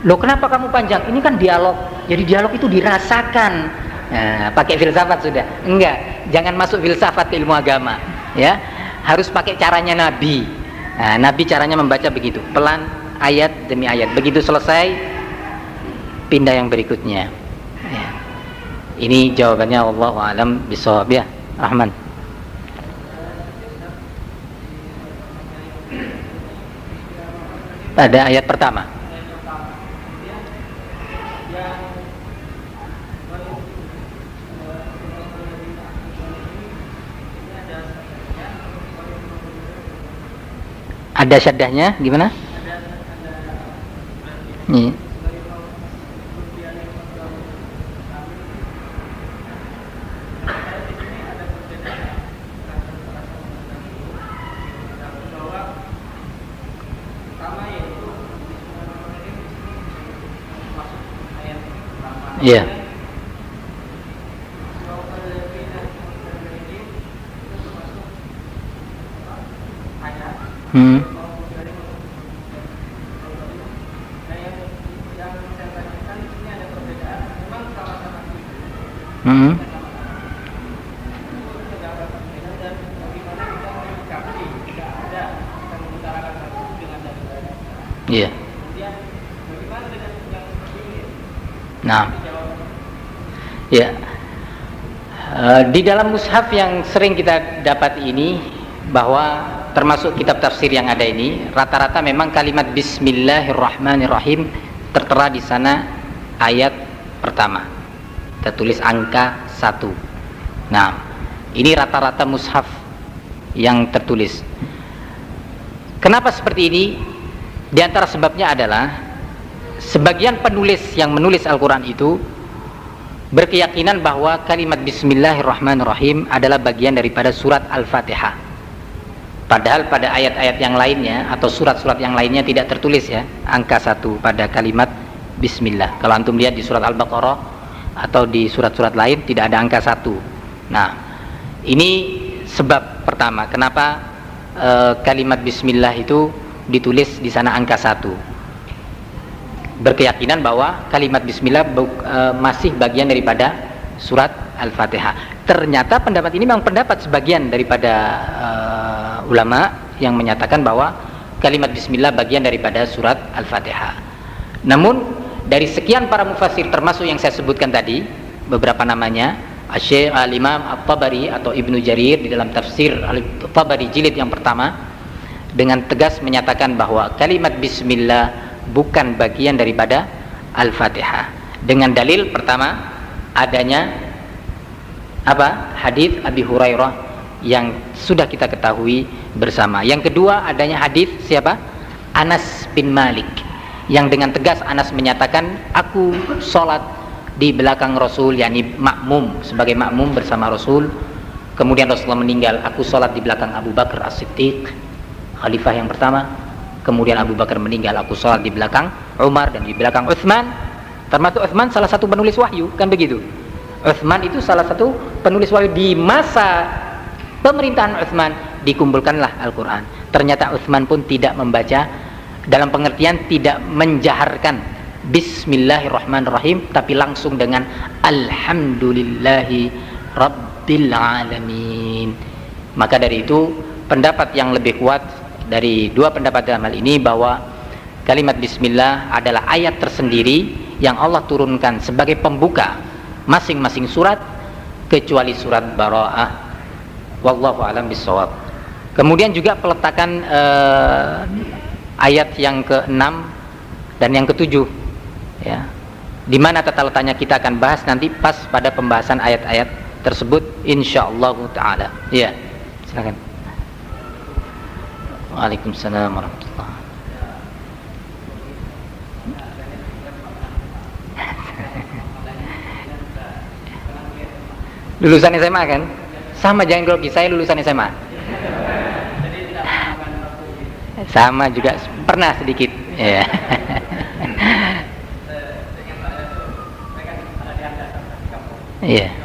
Loh, kenapa kamu panjang? Ini kan dialog, jadi dialog itu dirasakan. Nah, pakai filsafat sudah? Enggak, jangan masuk filsafat ke ilmu agama, ya. Harus pakai caranya Nabi. Nah, Nabi caranya membaca begitu, pelan, ayat demi ayat. Begitu selesai, pindah yang berikutnya. Ya. Ini jawabannya, wallahu a'lam bishawab, ya. Rahman. Pada ayat pertama. Ada syaddahnya gimana? Nih. Iya. Hmm. Hmm. Iya. Nah. Ya, di dalam mushaf yang sering kita dapat ini, bahwa termasuk kitab tafsir yang ada ini, rata-rata memang kalimat Bismillahirrahmanirrahim tertera di sana ayat pertama, tertulis angka 1. Nah, ini rata-rata mushaf yang tertulis. Kenapa seperti ini? Di antara sebabnya adalah sebagian penulis yang menulis Al-Quran itu berkeyakinan bahwa kalimat Bismillahirrahmanirrahim adalah bagian daripada surat Al-Fatihah. Padahal pada ayat-ayat yang lainnya atau surat-surat yang lainnya tidak tertulis, ya, angka 1 pada kalimat Bismillah. Kalau antum lihat di surat Al-Baqarah atau di surat-surat lain tidak ada angka 1. Nah, ini sebab pertama kenapa kalimat Bismillah itu ditulis di sana angka 1. Berkeyakinan bahwa kalimat Bismillah masih bagian daripada surat Al-Fatihah. Ternyata pendapat ini memang pendapat sebagian daripada ulama yang menyatakan bahwa kalimat Bismillah bagian daripada surat Al-Fatihah. Namun dari sekian para mufassir, termasuk yang saya sebutkan tadi beberapa namanya, Syekh Al-Imam At-Tabari atau Ibnu Jarir di dalam tafsir At-Tabari jilid yang pertama dengan tegas menyatakan bahwa kalimat Bismillah bukan bagian daripada Al-Fatihah, dengan dalil pertama adanya apa? Hadis Abi Hurairah yang sudah kita ketahui bersama. Yang kedua adanya hadis siapa? Anas bin Malik, yang dengan tegas Anas menyatakan, aku sholat di belakang Rasul, yakni makmum, sebagai makmum bersama Rasul. Kemudian Rasulullah meninggal, aku sholat di belakang Abu Bakar As-Siddiq, khalifah yang pertama. Kemudian Abu Bakar meninggal, aku sholat di belakang Umar dan di belakang Utsman. Termasuk Utsman salah satu penulis wahyu, kan begitu? Utsman itu salah satu penulis wahyu. Di masa pemerintahan Utsman dikumpulkanlah Al-Quran. Ternyata Utsman pun tidak membaca, dalam pengertian tidak menjaharkan Bismillahirrahmanirrahim, tapi langsung dengan Alhamdulillahi Rabbil Alamin. Maka dari itu pendapat yang lebih kuat dari dua pendapat dalam hal ini, bahwa kalimat Bismillah adalah ayat tersendiri yang Allah turunkan sebagai pembuka masing-masing surat, kecuali surat Bara'ah. Wallahu a'lam bishawab. Kemudian juga peletakan ayat yang ke-6 Dan yang ketujuh, ya, di mana tata letaknya kita akan bahas nanti pas pada pembahasan ayat-ayat tersebut insyaallah taala. Ya, silakan. Waalaikumsalam warahmatullahi. Lulusan SMA kan? Sama, jangan grogi, saya lulusan SMA. Sama juga, pernah sedikit. Ya. Iya.